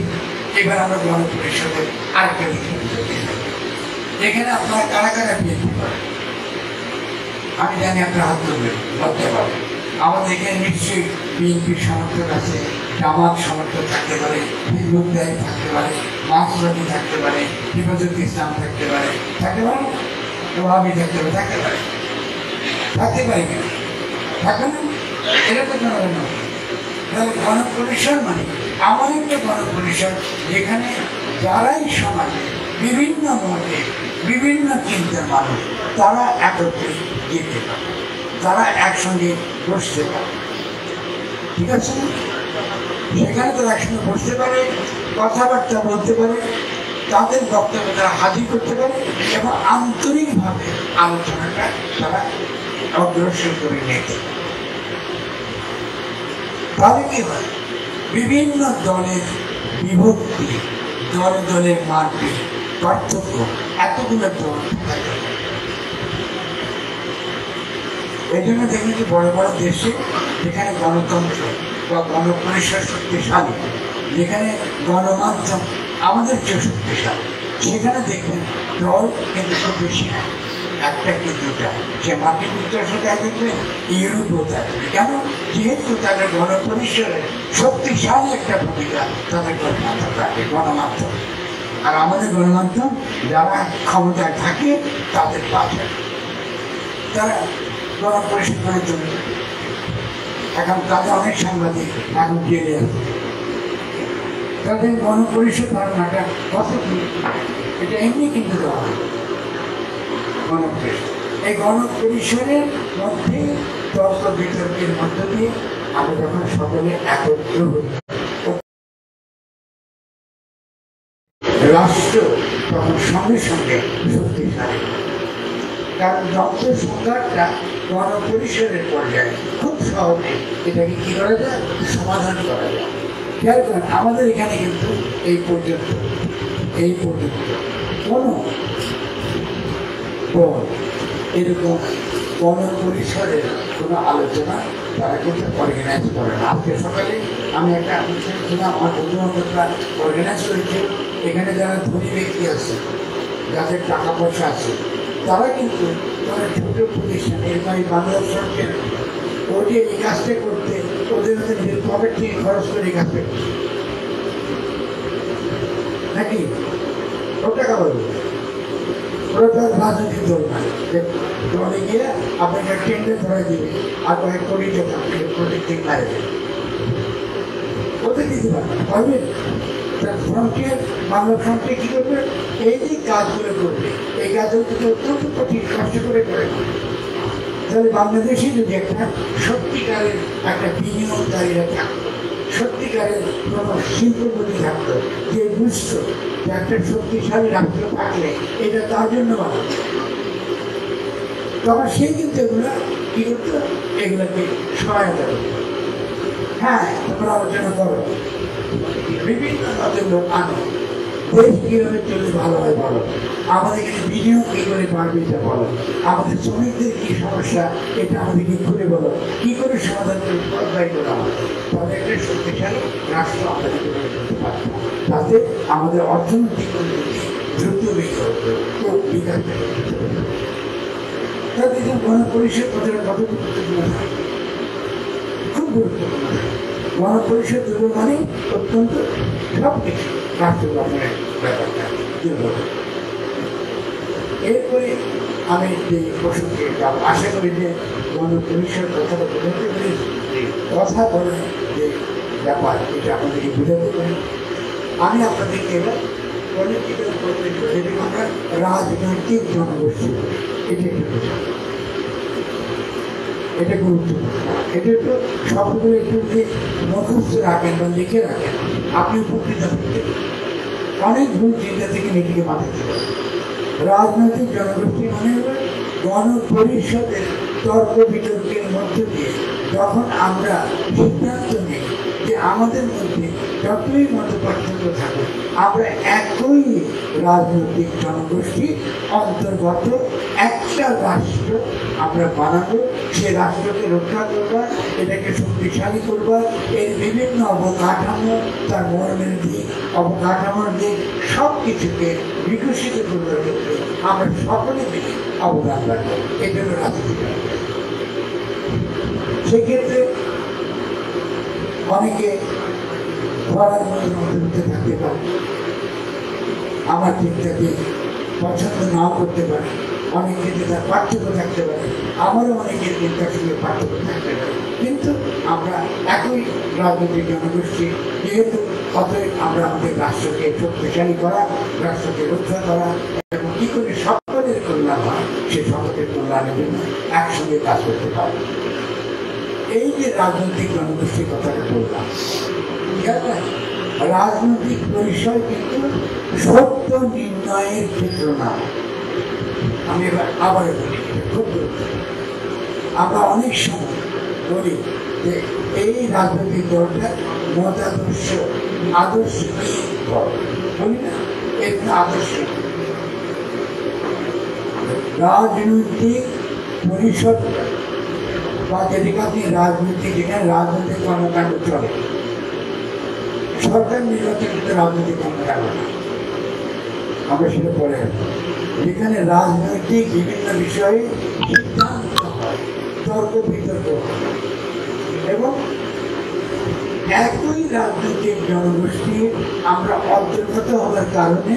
এবার আমরা গণপরিষদের আরেকটা দিকে যেখানে আপনারা কারা কারা বিএনপি করেন আমি জানি, আপনার হাত তুলবেন, বলতে পারবেন। আমাদের এখানে নিশ্চয়ই বিএনপির সমর্থক আছে, জামাত সমর্থক থাকতে পারে, হিন্দু দেয় থাকতে পারে, মার্ক্সবাদী থাকতে পারে, হেফাজত ইসলাম থাকতে পারে, ওয়াহাবি থাকতে পারে, থাকতে পারে কেন? থাকবে না? এটা তো জনগণ নয়। তাহলে গণপরিষদ মানে এমন একটা গণপরিষদ যেখানে যারাই সমাজে বিভিন্ন মতে বিভিন্ন চিন্তার মানুষ, তারা একত্রে যেতে পারে, তারা একসঙ্গে বসতে পারে। ঠিক আছে? সেখানে তারা একসঙ্গে বসতে পারে, কথাবার্তা বলতে পারে, তাদের বক্তব্য তারা হাজির করতে পারে এবং আন্তরিকভাবে আলোচনাটা তারা অগ্রসর করে নিতে পারে। তাহলে কি হয়? বিভিন্ন দলের বিভক্তি, দলের মারপিট, পার্থক্য, এতগুলো দল থাকে। এই জন্য দেখবেন যে বড় বড় দেশে যেখানে গণতন্ত্র বা গণপরিষদ শক্তিশালী, যেখানে গণমাধ্যম আমাদের চেয়ে শক্তিশালী, সেখানে দেখবেন দল কিন্তু খুব বেশি না, একটা কি দুটা। সে মার্কিন যুক্তরাষ্ট্রে দেখবেন, ইউরোপেও থাকবে। কেন? যেহেতু তাদের গণপরিষদের শক্তিশালী একটা ভূমিকা তাদের গণমাধ্যম রাখে, গণমাধ্যম। আর আমাদের গণমাধ্যম যারা ক্ষমতায় থাকে তাদের পাশে, তারা গণপরিষদ করে চলে। এখন তাদের অনেক সাংবাদিক এখন জেলে আছে। তাদের গণপরিষদ ধারণাটা কত কি, এটা এমনি কিন্তু দেওয়া হয় গণপরিষদ। এই গণপরিষদের মধ্যে তর্ক বিতর্কের মধ্য দিয়ে আমরা যখন সকলে একত্র হই, রাষ্ট্র তখন সঙ্গে সঙ্গে শক্তিশালী। কারণ যন্ত্র সংঘাতটা গণপরিষদের পর্যায়ে খুব সহজে এটাকে কি করা যায়, সমাধান করা যায়। খেয়াল করেন আমাদের এখানে কিন্তু এই পর্যন্ত কোনো এরকম গণপরিষদের কোনো আলোচনা তারা কিন্তু অর্গানাইজ করে না। আজকে সকালে আমি একটা অনুষ্ঠান ছিলাম, আমার বন্ধুবান্ধবরা অর্গানাইজ করেছে। এখানে যারা ধনী ব্যক্তি আছে, যাদের টাকা পয়সা আছে, তারা কিন্তু তারা ছোটো প্রতিষ্ঠান এরকম বাংলা সরকার ওই যে এই কাজটা করতে ওদের নিজের পকেট থেকে খরচ করে এই কাজটা করছে নাকি, ও টাকা বলবে। ওরা তার রাজনৈতিক দল না, দলে গিয়ে আপনাকে টেন্ডে ধরে দিবে আর কয়েক কোটি টাকা প্রত্যেক মারে দেবে, ওদের দিতে পারবেন। তার ফ্রন্টিয়ার বাংলা ফ্রন্টিয়ার কী করবে, এই যে কাজগুলো করবে, এই কাজগুলো কিন্তু অত্যন্ত কঠিন কষ্ট করে করে। তাহলে বাংলাদেশে যদি একটা সত্যিকারের একটা বিনিয়োগকারীরা থাকতো, সত্যিকারের কোনো শিল্পপতি থাকতো, যে বুঝত যে একটা শক্তিশালী রাষ্ট্র থাকলে এটা তার জন্য ভালো, তখন সে কিন্তু এগুলো কী করতো, এগুলোকে সহায়তা করতো। হ্যাঁ, তোমরা আলোচনা করো, বিভিন্ন মতের লোক আনো, দেশ কীভাবে চললে ভালো হয় বলো, আমাদের এখানে বিনিয়োগ কী করে বাড়বে এটা বলো, আমাদের শ্রমিকদের কী সমস্যা এটা আমাদেরকে ঘুরে বলো, কী করে সমাধান করে পর্যায় করা হবে, তবে একটা শক্তিশালী রাষ্ট্র আমরা করতে পারতাম। তাতে আমাদের অর্থনৈতিক উন্নতি দ্রুত বিকাশ তাদের গণপরিষদ কথাটা কত গুরুত্বপূর্ণ, খুব গুরুত্বপূর্ণ। গণপরিষদ মানে অত্যন্ত সব কিছু রাষ্ট্র গঠনের ব্যাপারটা। এরপরে আমি যে প্রসঙ্গে আশা করি যে গণপরিষদ কথাটা বোঝাতে পারি, কথা বলে যে ব্যাপার এটা আপনাদেরকে বোঝাতে পারি। আমি আপনাদেরকে এবার পলিটিক্যাল প্রজেক্ট যেটাকে আমরা রাজনৈতিক জনগোষ্ঠী এটা একটু বোঝাবো, এটা গুরুত্বপূর্ণ। এটা একটু শব্দগুলো একটু যদি মুখস্থ রাখেন বা লিখে রাখেন, আপনি উপকৃত হতে অনেক ভুল চিন্তা থেকে নিজেকে বাঁচাতে পারেন। রাজনৈতিক জনগোষ্ঠী মানে হল গণপরিষদের তর্ক বিতর্কের মধ্য দিয়ে যখন আমরা সিদ্ধান্ত নিই যে আমাদের মধ্যে যতই মত পার্থক্য থাকে আমরা একই রাজনৈতিক জনগোষ্ঠীর অন্তর্গত একটা রাষ্ট্র আমরা বানাবো, সে রাষ্ট্রকে রক্ষা করবার, এটাকে শক্তিশালী করবার, এর বিভিন্ন অবকাঠামো, তার মর্মের দিক, অবকাঠামোর দিক সব কিছুকে বিকশিত করবার ক্ষেত্রে আমরা সকলে মিলে অবদান রাখবো। এটা হল রাজনীতি। সেক্ষেত্রে অনেকে ধরার মধ্যে থাকতে পারে, আমার চিন্তাকে পছন্দ নাও করতে পারে, অনেকের তার পার্থক্য থাকতে পারে, আমারও অনেকের চিন্তার সঙ্গে পার্থক্য থাকতে পারে, কিন্তু আমরা একই রাজনৈতিক জনগোষ্ঠী যেহেতু অতএব আমরা আমাদের রাষ্ট্রকে শক্তিশালী করা, রাষ্ট্রকে রক্ষা করা এবং কী করে সকলের কল্যাণ হয় সে সকলের কল্যাণের জন্য একসঙ্গে কাজ করতে পারি। এই যে রাজনৈতিক জনগোষ্ঠীর কথাটা বললাম, রাজনৈতিক পরিসর কিন্তু সত্য নির্ণয়ের ক্ষেত্র না। আমি এবার আবারও বলি, খুব গুরুত্বপূর্ণ। আমরা অনেক সময় বলি যে এই রাজনৈতিক দলটা মতাদর্শ আদর্শ বলি না, এর আদর্শ রাজনৈতিক পরিষদ বা যেদিকে আপনি রাজনীতি, যেখানে রাজনৈতিক কর্মকাণ্ড চলে, সরকার নির্বাচিত রাজনৈতিক কর্মকাণ্ড আমরা সেটা পরে আসবো, যেখানে রাজনৈতিক বিভিন্ন বিষয়ে সিদ্ধান্ত হয়, তর্ক বিতর্ক এবং একই রাজনৈতিক জনগোষ্ঠী আমরা অন্তর্গত হওয়ার কারণে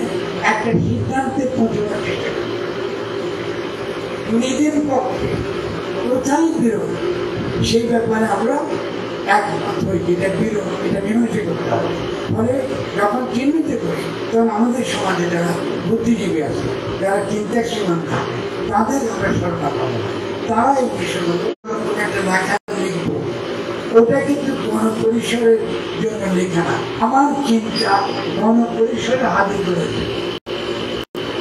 একটা সিদ্ধান্তে পৌঁছানোর চেষ্টা করি। নিজের পক্ষে কোথায় বিরোধ সেই ব্যাপারে আমরা একমত হই, যেটা বিরোধ এটা মীমাংসা করতে হবে। ফলে যখন চিহ্নিত করি তখন আমাদের সমাজে যারা বুদ্ধিজীবী আছে, যারা চিন্তাশীল থাকে, তাদের আমরা সরকার পাবো, তারা এই বিষয়গুলো একটা লেখা লিখবো, ওটা কিন্তু গণপরিসরের জন্য লেখা না, আমার চিন্তা গণপরিসরে হাজির করেছে,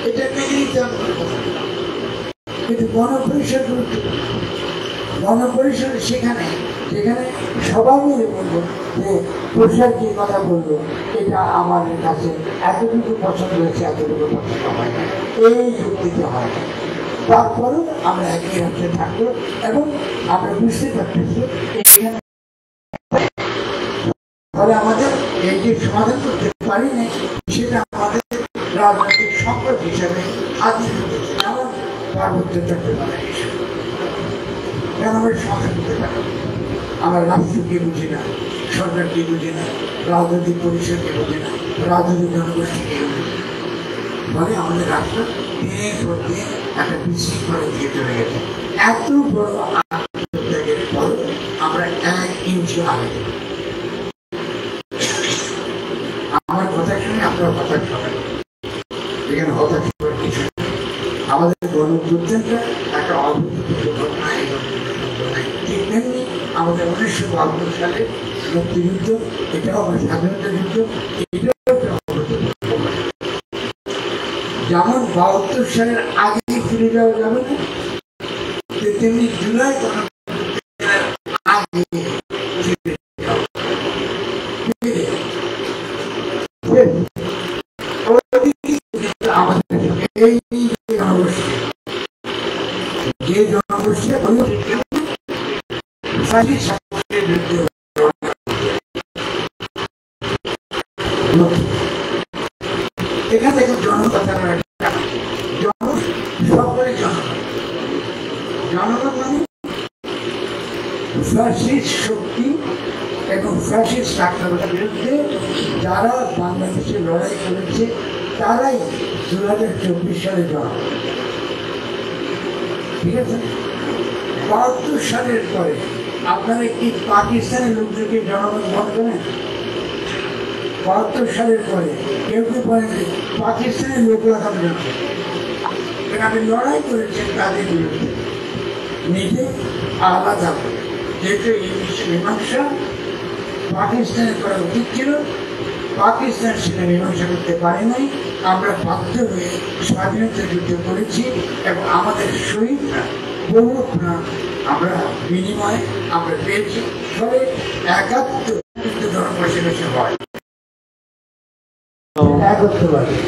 এটা মেনে নিতে হবে। কিন্তু গণপরিসর গণপরিসরে সেখানে সবাই মিলে বলবো যে প্রসার যে কথা বলবো এটা আমাদের কাছে এতটুকু পছন্দ হয়েছে, এতটুকু পছন্দ হয় না, এই যুক্তিতে হয় না। তারপরেও আমরা একই রাষ্ট্রে থাকবো এবং আমরা বুঝতে পারতেছি এখানে ফলে আমাদের এই যে সমাধান করতে পারি না সেটা আমাদের রাজনৈতিক সংকট হিসাবে হাজির হয়েছে। যেমন পার্বত্য চট্টগ্রামের হিসাবে কেন আমরা সমাধান করতে পারি, আমরা রাষ্ট্রকে বুঝি না, সরকারকে বুঝি না, রাজনৈতিক পরিষদকে বুঝি না, রাজনৈতিক জনগোষ্ঠীকে বুঝি না। ফলে আমাদের রাষ্ট্র দিনের পর দিন একটা বিশৃঙ্খলা দিয়ে চলে গেছে। এত বড় আত্মত্যাগের পর আমরা 1 ইঞ্চি আগে, আমার কথা শুনে আপনার কথা শোনেন, এখানে হতাশ করার কিছু নেই। আমাদের গণতন্ত্রটা একটা অভূতপূর্ব ঘটনা, ঠিক তেমনি আমাদের 1952 সালে মুক্তিযুদ্ধ, এটাও আমার স্বাধীনতা যুদ্ধ, এটাও একটা অভূতপূর্ব। যেমন 72 সালের আগে ফিরে যাওয়া যাবে না, তেমনি জুলাই আগে ফিরে যাওয়া আমাদের এই জনগোষ্ঠী, যে জনগোষ্ঠী এখান থেকে জনকথা সকলে জনগণ মানে ফ্যাসিস্ট শক্তি এবং ফ্যাসিস্ট রাষ্ট্রের বিরুদ্ধে যারা বাংলাদেশে লড়াই করেছে তারাই 2024 সালে জন্ম। ঠিক আছে, 72 সালের পরে আপনারা কি পাকিস্তানের লোকদেরকে জনগণ ভোট করেন? 72 সালের পরে কেউ কেউ বলেন পাকিস্তানের লোকরা হবে না, আপনি লড়াই করেছেন তাদের বিরুদ্ধে নিজে আলাদা করে। যেহেতু এই মীমাংসা পাকিস্তানের করা উচিত ছিল, পাকিস্তান সেটা মীমাংসা করতে পারে নাই, আমরা বাধ্য হয়ে স্বাধীনতা যুদ্ধ করেছি এবং আমাদের শহীদরা বহু প্রাণ আমরা বিনিময়ে আমরা পেয়েছি। ফলে 71 জনপরিষদ হয় একত্রবাদী।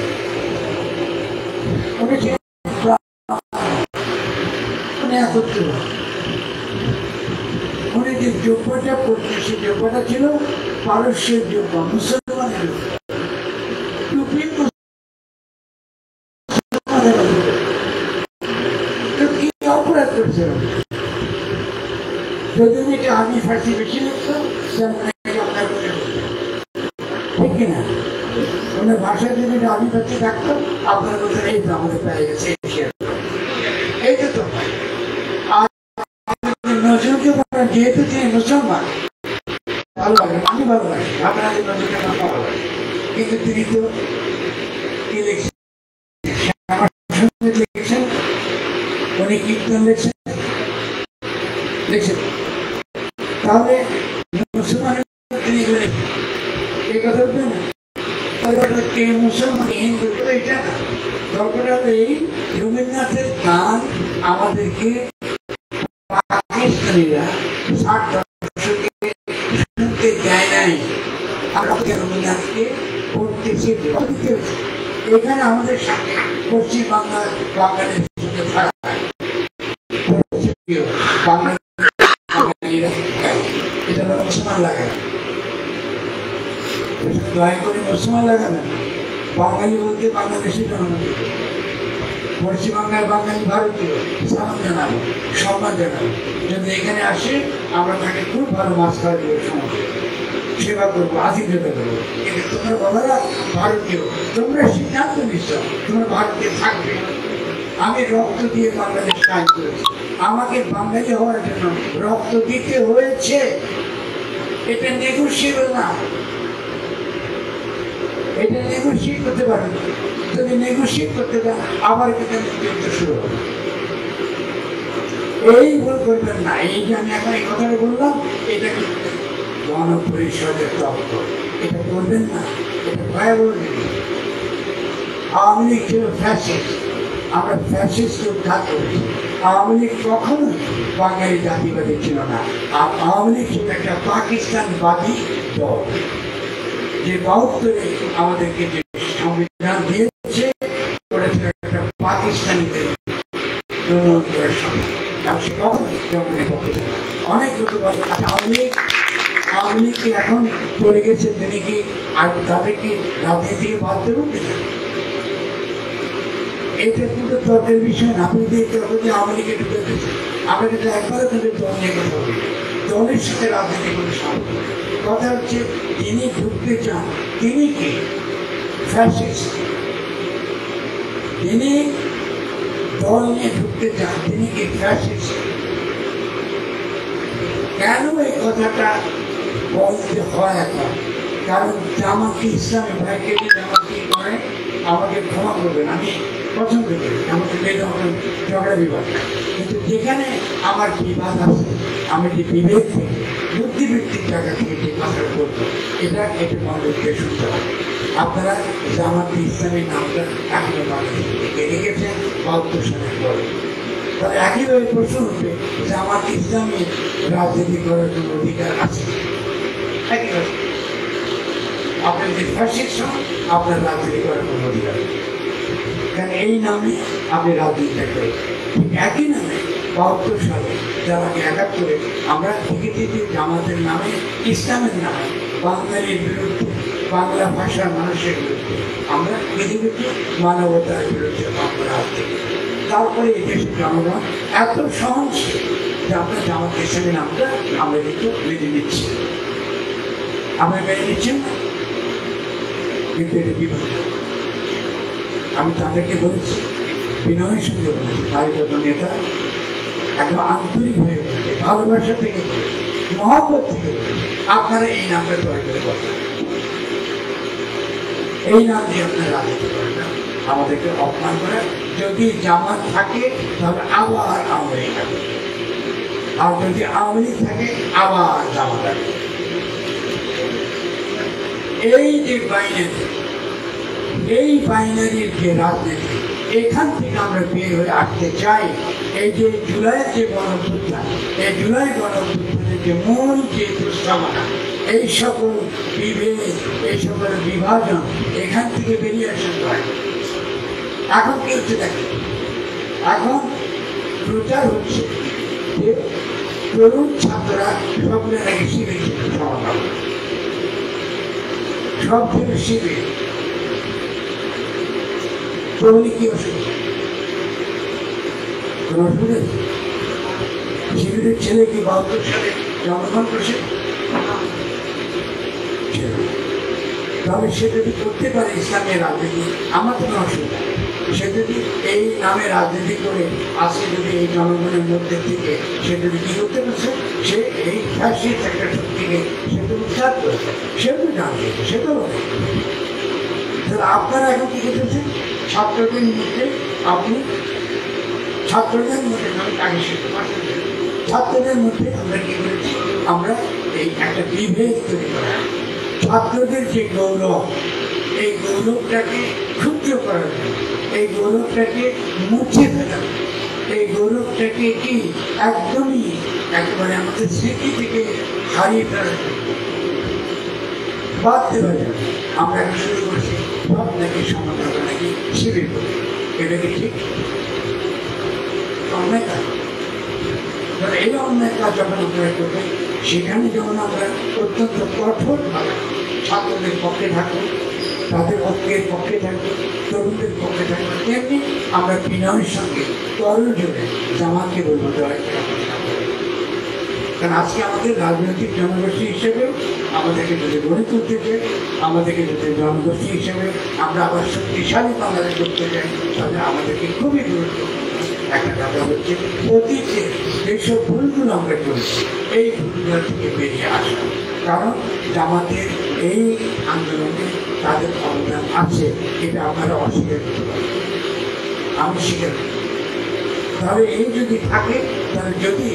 উনি যে যোগ্যতা করতে, সে যোগ্যতা ছিল পারস্যের যোগ্য, মুসলমানের টুপি কি অপরাধ করছে? যদি উনিকে আমি ফার্সি বেশি লিখতাম ঠিক কিনা, ওনার ভাষায় যদি আমি ফার্সি থাকতাম আপনার বলতেন এই তো আমাদের পেয়ে গেছে। এই তো নজরুলকে বলেন যেহেতু তিনি মুসলমান, ভালো লাগে, আমি ভালো লাগে, আপনাদের নজরুলকে নাম ভালো লাগে, কিন্তু তিনি তো কি লিখছেন, লিখছেন উনি কীর্তন লিখছেন, তাহলে মুসলমান তিনি এই কথা বলবেন না, কে মুসলমান হিন্দু এটা না। দরকার এই রবীন্দ্রনাথের গান আমাদেরকে পাকিস্তানিরা 60 দশকে শুনতে দেয় নাই, আমাদের রবীন্দ্রনাথকে পড়তে শিখতে হয়েছে। এখানে আমাদের সাথে পশ্চিম বাংলার বাঙালির সঙ্গে খারাপ বাঙালিরা এটা মুসলমান লাগে না, দয়া করে মুসলমান লাগাবেন। বাঙালি বলতে বাংলাদেশি জনগণ, পশ্চিমবাংলার বাঙালি ভারতীয় সালাম জানাবো, সম্মান জানাবো। যদি এখানে আসে আমরা তাকে খুব ভালো মাছ খাওয়া দেবো, সমাজে সেবা করবো, আতিথ্যতা করবো। কিন্তু তোমরা বাবারা ভারতীয়, তোমরা সিদ্ধান্ত নিচ্ছ তোমরা ভারতীয় থাকবে, আমি রক্ত দিয়ে বাংলাদেশ কাজ করেছি, আমাকে বাঙালি হওয়ার জন্য রক্ত দিতে হয়েছে। এটা নেগোশিয়েবল না, এটা নেগোশিয়েট করতে পারেন। যদি নেগোশিয়েট করতে চান আবার কিন্তু যুদ্ধ শুরু হবে। এই ভুল করবেন না। এই যে আমি এখন এই কথাটা বললাম, এটা কিন্তু গণপরিষদের তত্ত্ব, এটা করবেন না, এটা ভয়াবহ জিনিস। আওয়ামী লীগ ছিল ফ্যাসিস্ট, আমরা ফ্যাসিস্ট উদ্ধার করেছি। আওয়ামী লীগ কখনোই বাঙালি জাতিবাদী ছিল না। আর আওয়ামী লীগ ছিল একটা পাকিস্তানবাদী দল, যে 72-এ আমাদেরকে যে সংবিধান দিয়েছে ওটা ছিল একটা পাকিস্তানিদের অনেক লোক আওয়ামী লীগ এখন চলে গেছে, তিনি কি আর তাদেরকে রাজনীতিকে বাদ দেবেন কিনা? এটা কিন্তু তর্কের বিষয় না। আপনি দেখতে হবে যে আওয়ামী লীগে ঢুকে গেছে, আমরা কিন্তু একবারও কিন্তু দল নিয়ে কথা বলি, দলের সাথে রাজনীতি করে সামনে কথা হচ্ছে তিনি ঢুকতে চান, তিনি কি ফ্যাসিস্ট, তিনি দল নিয়ে ঢুকতে চান, তিনি কি ফ্যাসিস্ট। কেন এই কথাটা বলতে হয় এখন? কারণ জামাতে ইসলামী ভাইকে যে জামাতি করে, আমাকে ক্ষমা করবেন, আমি পছন্দ করি, আমাকে ঝগড়া বিবাদ, কিন্তু যেখানে আমার বিবাদ আছে, আমি যে বিবেক থেকে বুদ্ধিবৃত্তির জায়গা থেকে যে কথাটা করবো, এটা মানুষকে শুনতে হবে। আপনারা জামাতে ইসলামী নামটা এখনো বাংলাদেশ থেকে রেখেছেন 72 সালের পরে। তাহলে একইভাবে প্রশ্ন উঠবে, জামাতে ইসলামী রাজনীতি করার জন্য অধিকার আছে? একইভাবে আপনি যদি ফ্যাসিস্ট হন, আপনার রাজনীতি করার কোনো অধিকার নেই, কারণ এই নামে আপনি রাজনীতিটা করেন। ঠিক একই নামে 72 সালে যারা 71-এ আমরা দেখেছি যে জামাতের নামে, ইসলামের নামে বাঙালির বিরুদ্ধে, বাংলা ভাষার মানুষের বিরুদ্ধে আমরা পৃথিবীতে মানবতার বিরুদ্ধে আমরা হাত থেকে, তারপরে এই দেশের জনগণ এত সহনশীল যে আমরা জামাত ইসলামী নামটা আমরা কিন্তু মেনে নিচ্ছি, আমরা মেনে নিচ্ছেন না, কিন্তু এটা বিপদ। আমি তাদেরকে বলেছি, বিনয়ের সঙ্গে বলেছি, ভারতীয় নেতা একদম আন্তরিক হয়ে বলেছে, ভালোবাসা থেকে বলেছে, মহব্বত থেকে বলেছে, আপনারা এই নামটা তৈরি করে বলেন, এই নাম দিয়ে আপনারা রাজনীতি করেন না, আমাদেরকে অপমান করে। যদি জামাত থাকে তাহলে আবার আওয়ামী লীগ থাকে, আর যদি আওয়ামী লীগ থাকে আবার জামাত থাকে। এই যে বাইনারি, এই বাইনারির যে রাজনীতি, এখান থেকে আমরা বের হয়ে আসতে চাই। এই যে জুলাইয়ের যে গণঅভ্যুত্থান, এই জুলাই গণঅভ্যুত্থানের যে মূল যে প্রস্তাবনা, এই সকল বিভেদ, এই সকল বিভাজন, এখান থেকে বেরিয়ে আসতে হয়। এখন কি হচ্ছে দেখেন, এখন প্রচার হচ্ছে যে তরুণ ছাত্ররা সবগুলো নাকি শিবির সমাধান, সব থেকে শিবির। তাহলে কি অসুবিধা? কোনো অসুবিধা নেই। শিবিরের ছেলে কি 72 সালে জন্মগ্রহণ করেছে? তাহলে সে যদি করতে পারে ইসলামের রাজনীতি, আমার কোনো অসুবিধা নেই। সে যদি এই নামে রাজনীতি করে আসে, যদি এই জনগণের মধ্যে থেকে সে যদি কি করতে পারছে, সে এই ফ্যাসিস্ট একটা শক্তিকে সে তো উৎখাত করেছে, সে তো জানবে, সে তো আপনারা এখন কি করতেছেন? ছাত্রদের মধ্যে আপনি ছাত্রদের মধ্যে আমি আগে শিখতে পারছি, ছাত্রদের মধ্যে আমরা কি করেছি, আমরা এই একটা বিভেদ তৈরি করা, ছাত্রদের যে গৌরব, এই গৌরবটাকে ক্ষুদ্র করার জন্য, এই গৌরবটাকে মুছে ফেলার, এই গৌরবটাকে কি একদমই একেবারে আমাদের স্মৃতি থেকে হারিয়ে ফেলার জন্য, বাদ দেওয়ার জন্য আমরা এখন শুরু করছি সব নাকি সমাধান নাকি শিবির করি। এটা কি ঠিক? অন্যায় কাজ। এই অন্যায় কাজ যখন আপনারা করবেন, সেখানে যখন আমরা অত্যন্ত কঠোরভাবে ছাত্রদের পক্ষে থাকবো, তাদের পক্ষে থাকবো, তরুণদের পক্ষে থাকবো, তেমনি আমরা বিনয়ের সঙ্গে তরুণ জোরে জামাতকে বলবো, কারণ আজকে আমাদের রাজনৈতিক জনগোষ্ঠী হিসেবে আমাদেরকে যদি গড়ে তুলতে চাই, আমাদেরকে যদি জনগোষ্ঠী হিসেবে আমরা আবার শক্তিশালী বাংলাদেশ করতে চাই, তাহলে আমাদেরকে খুবই গুরুত্বপূর্ণ একটা কথা হচ্ছে অতীতে যেসব ভুলগুলো আমরা করেছি এই ভুলগুলো থেকে বেরিয়ে আসা। কারণ জামাতের এই আন্দোলনে তাদের অবদান আছে, এটা আপনারা অস্বীকার করতে পারেন, আমি স্বীকার করি। তাহলে এই যদি থাকে, তাহলে যদি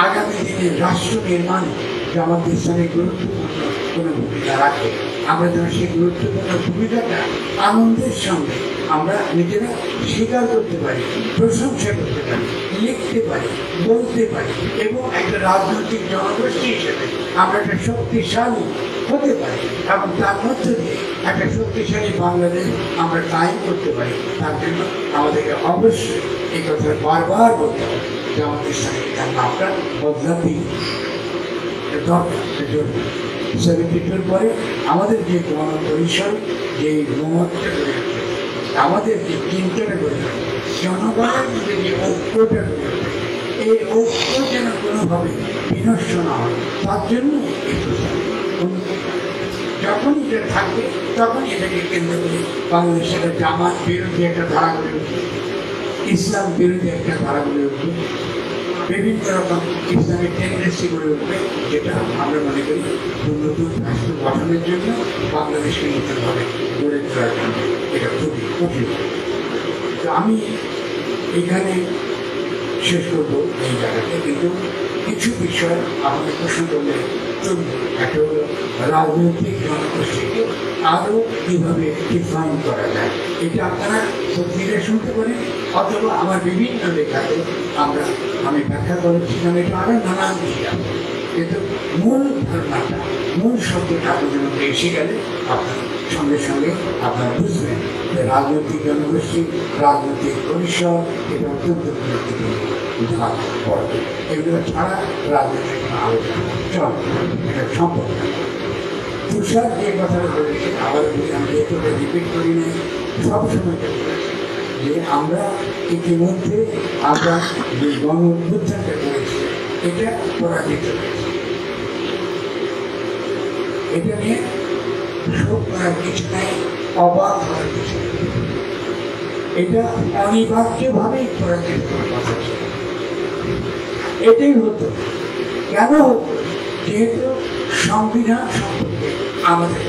আগামী দিনে রাষ্ট্র নির্মাণে জামাত ইসলামী গুরুত্বপূর্ণ কোনো ভূমিকা রাখে, আমরা যেন সেই গুরুত্বপূর্ণ ভূমিকাটা আনন্দের সঙ্গে আমরা নিজেরা স্বীকার করতে পারি, প্রশংসা করতে পারি, লিখতে পারি, বলতে পারি, এবং একটা রাজনৈতিক জনগোষ্ঠী হিসেবে আমরা একটা শক্তিশালী হতে পারি এবং তার মধ্য দিয়ে একটা শক্তিশালী বাংলাদেশ আমরা কায়েম করতে পারি। তার জন্য আমাদেরকে অবশ্যই এই কথা বারবার বলতে হবে যে আমাদের সঙ্গে তার নামটা বদলাতেই দরকার। 72 পরে আমাদের যে গণপরিষদ, যে মতটা গড়ে ওঠে, আমাদের যে চিন্তাটা গড়ে ওঠে, জনগণের মধ্যে যে ঐক্যটা গড়ে ওঠে, এই ঐক্য যেন কোনোভাবে বিনষ্ট না হয়, তার জন্য এই প্রচার। যখন এটা থাকবে তখন এটাকে কেন্দ্র করে বাংলাদেশের জামাত বিরোধী একটা ধারা গড়ে উঠবে, ইসলাম বিরোধী একটা ধারা গড়ে উঠবে, বিভিন্ন রকম ইসলামিক টেন্ডেন্সি গড়ে উঠবে, যেটা আমরা মনে করি নতুন রাষ্ট্র গঠনের জন্য বাংলাদেশকে নতুনভাবে গড়ে তোলার জন্য এটা খুবই কঠিন। তো আমি এখানে শেষ করবো এই জায়গাতে, কিন্তু কিছু বিষয় আমাদের প্রশ্ন করলে চলবে। একটা হলো রাজনৈতিক জনগোষ্ঠীকে আরও কীভাবে ডিফাইন করা যায়, এটা আপনারা পত্রিকায় শুনতে পারেন অথবা আমার বিভিন্ন লেখাতে আমি ব্যাখ্যা করেছিলাম। এটা আরও নানান দিকে আছে, কিন্তু মূল ধারণাটা, মূল শব্দটা আপনাদের মধ্যে এসে গেলে আপনার সঙ্গে সঙ্গে আপনারা বুঝবেন যে রাজনৈতিক জনগোষ্ঠী, রাজনৈতিক পরিসর এটা অত্যন্ত গুরুত্বপূর্ণ ধাপ পড়বে। এগুলো ছাড়া রাজনৈতিক কোনো আলোচনা চল এটা সম্ভব না। তুষার যে কথাটা বলেছে, আবার আমি এতটা রিপিট করি নাই, সবসময় যে আমরা ইতিমধ্যে আমরা যে গণ অভ্যুত্থানটা করেছি এটা পরাজিত হয়েছে। এটা নিয়ে শোক করার কিছু নাই, অবাক হওয়ার কিছু নেই। এটা অনিবার্যভাবেই পরাজিত হওয়ার কথা ছিল। এটাই হতো, কেন হতো? যেহেতু সংবিধান সম্পর্কে আমাদের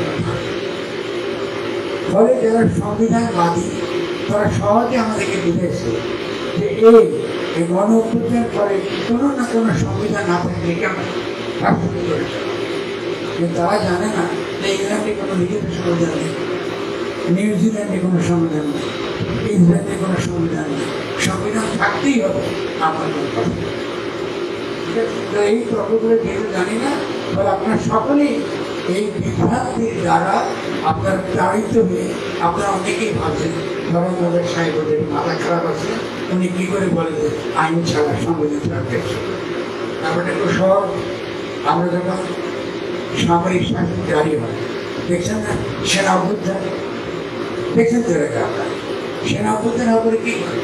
ফলে যারা সংবিধানবাদী তারা সহজে আমাদেরকে বুঝেছে যে এই গণ অভ্যুত্থান পরে কোনো না কোনো সংবিধান না থাকলে কেমন রাষ্ট্র করে। কিন্তু তারা জানে না যে ইংল্যান্ডে কোনো লিখিত সংবিধান নেই, নিউজিল্যান্ডে কোনো সংবিধান নেই, ইংল্যান্ডে কোনো সংবিধান নেই। সংবিধান থাকতেই হবে আমার কথা। এই তর্কগুলো যেহেতু জানি না, ফলে আপনার সকলেই এই বিভ্রান্তির দ্বারা আপনার তাড়িত হয়ে আপনারা অনেকেই ভাবছেন ধর্মনগর সাহেবের মাথা খারাপ আছে, উনি কী করে বলে যে আইন ছাড়া সংবিধান ছাড়া দেখছে। ব্যাপারটা একটু সহজ। আমরা যখন সামরিক শাসন জারি হয়, দেখছেন না সেনা অভ্যুত্থান, দেখছেন তো এলাকা আপনার সেনা অভ্যুত্থান হওয়ার কী করে?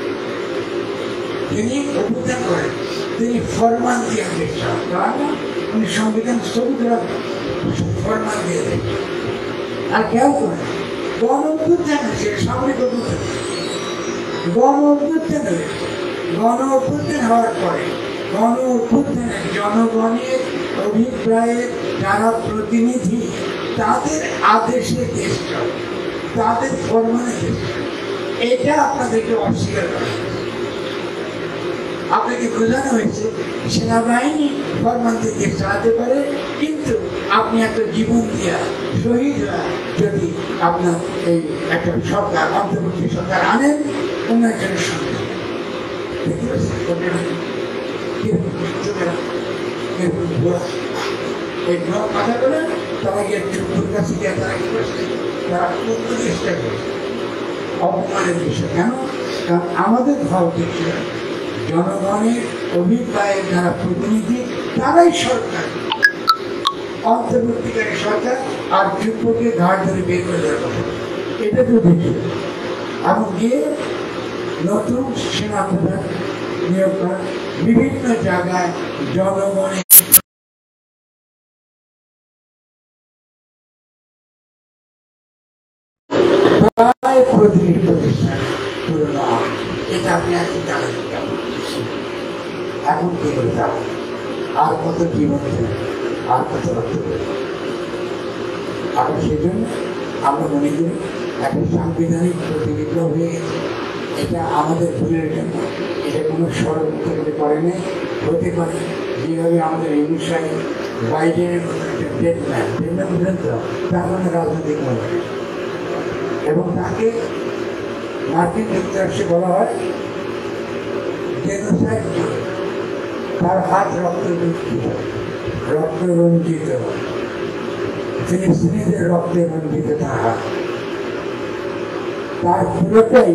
তিনি অভ্যুত্থান করেন, তিনি ফরমান দিয়ে দেখছেন, উনি সংবিধান স্থগিত রাখেন, ফরমান দিয়ে দেখছেন। আর কেউ করেন গণ অভ্যুত্থান হয়েছে, সামরিক অভ্যুত্থান, গণ অভ্যুত্থান হয়েছে। গণ অভ্যুত্থান হওয়ার পরে গণ অভ্যুত্থানে জনগণের অভিপ্রায়ের যারা প্রতিনিধি, তাদের আদেশে দেশ চলে, তাদের ফরমানে দেশ চলে। এটা আপনাদেরকে অস্বীকার করা হয়েছে। আপনাকে বোঝানো হয়েছে সেনাবাহিনী ফরমান দিয়ে দেশ চালাতে পারে, কিন্তু আপনি একটা জীবন দিয়া শহীদ যদি আপনার এই একটা সরকার, অন্তর্বর্তী সরকার আনেন উন্নয়নের সঙ্গে, এই কথা বলে তারা গিয়ে চুপুর কাছে গিয়ে তারা কি করছে, তারা চেষ্টা করছে অপমানের বিষয়। কেন? কারণ আমাদের ভারতের জনগণের অভিপ্রায়ের যারা প্রতিনিধি তারাই সরকার, অন্তর্বর্তীকারী সরকার, আর চুপ্পকে ঘাট ধরে বের করে দেওয়ার কথা। এটা তো দেখি এবং গিয়ে নতুন সেনাপ্রধান নিয়োগ করা, বিভিন্ন জায়গায় জনগণের প্রায় প্রতিটি প্রতিষ্ঠান পুরোনো এটা আপনি এখন জানেন কেমন এখন কি করতে হবে আর কত জীবন দেবে আর কত রক্ত দেবে আর সেই জন্য আমরা মনে করি একটা সাংবিধানিক প্রতিবিপ্লব হয়ে গেছে এটা আমাদের ভুলের জন্য এটা কোনো ষড়যন্ত্র করে নেই হতে পারে যেভাবে আমাদের ইউনিশাই বাইডেনের ডেটম্যান বুঝলেন তো তার মানে রাজনৈতিক মনে এবং তাকে মার্কিন যুক্তরাষ্ট্রে বলা হয় জেনোসাইড তার হাত রক্ত রঞ্জিত ফিলিস্তিনিদের রক্তে রঞ্জিত তার হাত তার পুরোটাই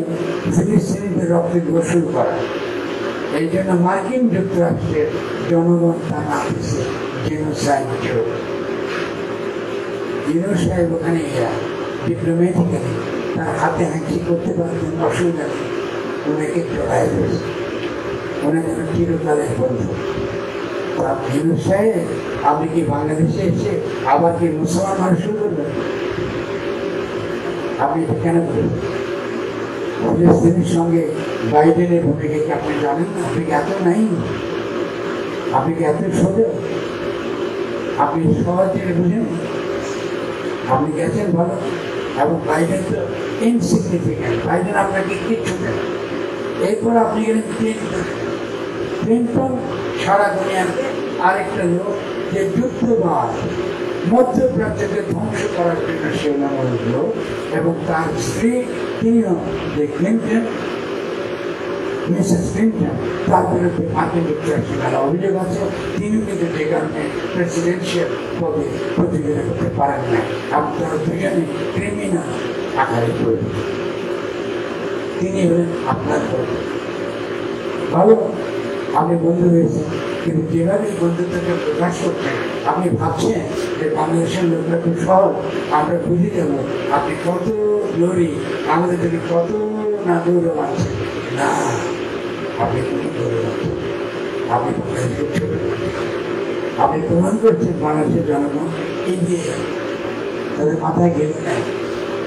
ফিলিস্তিনিদের রক্তে গোসল করা এই জন্য মার্কিন যুক্তরাষ্ট্রের জনগণ তার নাম দিচ্ছে জেনোসাইড জেনোসাইড ওখানে ডিপ্লোম্যাটিক্যালি তার হাতে হাঁচি করতে পারতেন অসুবিধা নেই ওনাকে চড়াই রয়েছে ওনাকে চিরকালের বন্ধু জেনোসাইড আপনি কি বাংলাদেশে এসে আবার কি মুসলমান মানুষ শুরু করবেন আপনি এটা কেন বলবেন ফিলিস্তিনের সঙ্গে বাইডেনের ভূমিকা কি আপনি জানেন না আপনি কি এত নাই আপনি কি এত সোজা আপনি সহজে বুঝেন আপনি গেছেন ভালো এবং বাইডেন তো ইনসিগনিফিক্যান্ট বাইডেন আপনাকে কিচ্ছু দেন এরপর আপনি গেলেন ক্লিন্টন সারা দুনিয়াতে আরেকটা লোক যে যুদ্ধবাদ মধ্যপ্রাচ্যকে ধ্বংস করার জন্য সে নামক লোক এবং তার স্ত্রী তিনিও যে ক্লিন্টন মিসেস ক্লিন্টন তার বিরুদ্ধে মার্কিন যুক্তরাষ্ট্রে মেলা অভিযোগ আছে তিনিও কিন্তু যে কারণে প্রেসিডেন্সিয়াল পদে প্রতিযোগিতা করতে পারেন না এবং তারা দুজনে ক্রিমিনাল আকারে পরিণত তিনি হলেন আপনার ভালো আপনি বন্ধু হয়েছেন কিন্তু যেভাবে বন্ধুত্বকে প্রকাশ করছেন আপনি ভাবছেন যে বাংলাদেশের লোকরা খুব সহজ আমরা বুঝে যাবো আপনি কত গ্লোরি আমাদের থেকে কত না গৌরব আছেন না আপনি কোনো গৌরব আছেন আপনি বাংলাদেশের ছোট আপনি প্রমাণ করছেন বাংলাদেশের জনগণ এগিয়ে তাদের মাথায় গেলে নেয়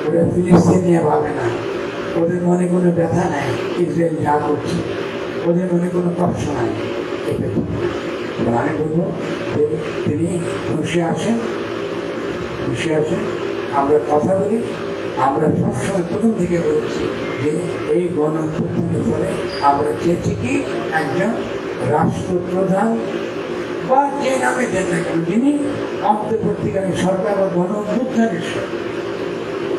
ওরা ফিলিস্তিন নিয়ে ভাবে না ওদের মনে কোনো ব্যথা নাই ইসরায়েল যা করছে ওদের মনে কোনো কষ্ট নাই আমি বলবো যে তিনি খুশি আছেন আমরা কথা বলি আমরা সবসময় প্রথম থেকে বলছি যে এই গণঅভ্যুত্থানের ফলে আমরা চেয়েছি কি একজন রাষ্ট্রপ্রধান বা যে নামে দেন না কেন যিনি অন্তর্বর্তীকালীন সরকার বা গণঅভ্যুত্থানের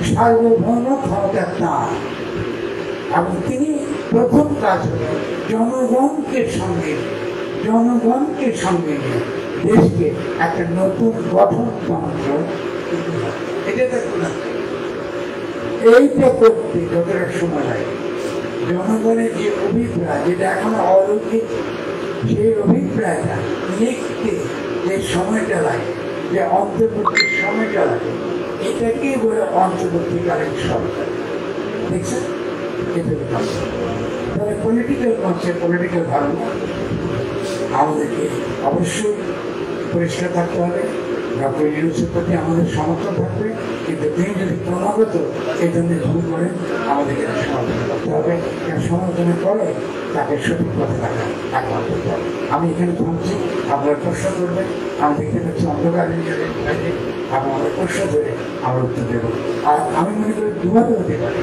সার্বভৌম ক্ষমতা তাঁর এবং তিনি প্রথম কাজ হল জনগণকে সঙ্গে নিয়ে দেশকে একটা নতুন গঠনতন্ত্র এটা দেখুন এইটা করতে যতটা সময় লাগে জনগণের যে অভিপ্রায় যেটা এখন অলৌকিক সেই অভিপ্রায়টা লিখতে যে সময়টা লাগে যে অন্তর্বর্তীর সময়টা লাগে এটাকেই বলে অন্তর্বর্তীকালীন সরকার দেখছেন তাহলে পলিটিক্যাল কনসেপ্ট পলিটিক্যাল ধারণা আমাদেরকে অবশ্যই পরিষ্কার থাকতে হবে ডক্টর ইউনুসের প্রতি আমাদের সমর্থন থাকবে কিন্তু তিনি যদি ক্রমাগত এই জন্য ভুল করেন আমাদেরকে সমালোচনা করতে হবে সমালোচনা করে তাকে সঠিক পথে থাকা একমাত্র হবে আমি এখানে থামছি আপনারা প্রশ্ন করবেন আমি দেখতে পাচ্ছি অন্ধকার থাকে এবং আমরা প্রশ্ন ধরে আমরা উত্তর দেব আর আমি মনে করি দুভাবে হতে পারে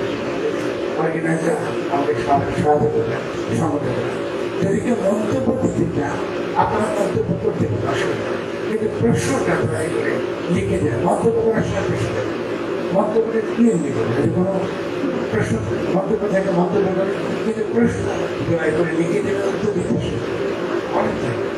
অর্গানাইজার আমাদের সহায়তা করবেন সংগঠন করবেন যদি কেউ মন্তব্য দিতে চান আপনারা মন্তব্য করতে অসুবিধা কিন্তু প্রশ্নটা ট্রাই করে লিখে দেন মন্তব্য করার সময় প্রশ্ন দেবেন মন্তব্যটা ক্লিয়ারলি করবেন যদি কোনো প্রশ্ন মন্তব্য থাকে মন্তব্য করে কিন্তু প্রশ্ন ট্রাই করে লিখে দেবেন উত্তর দিতে অনেক থাকে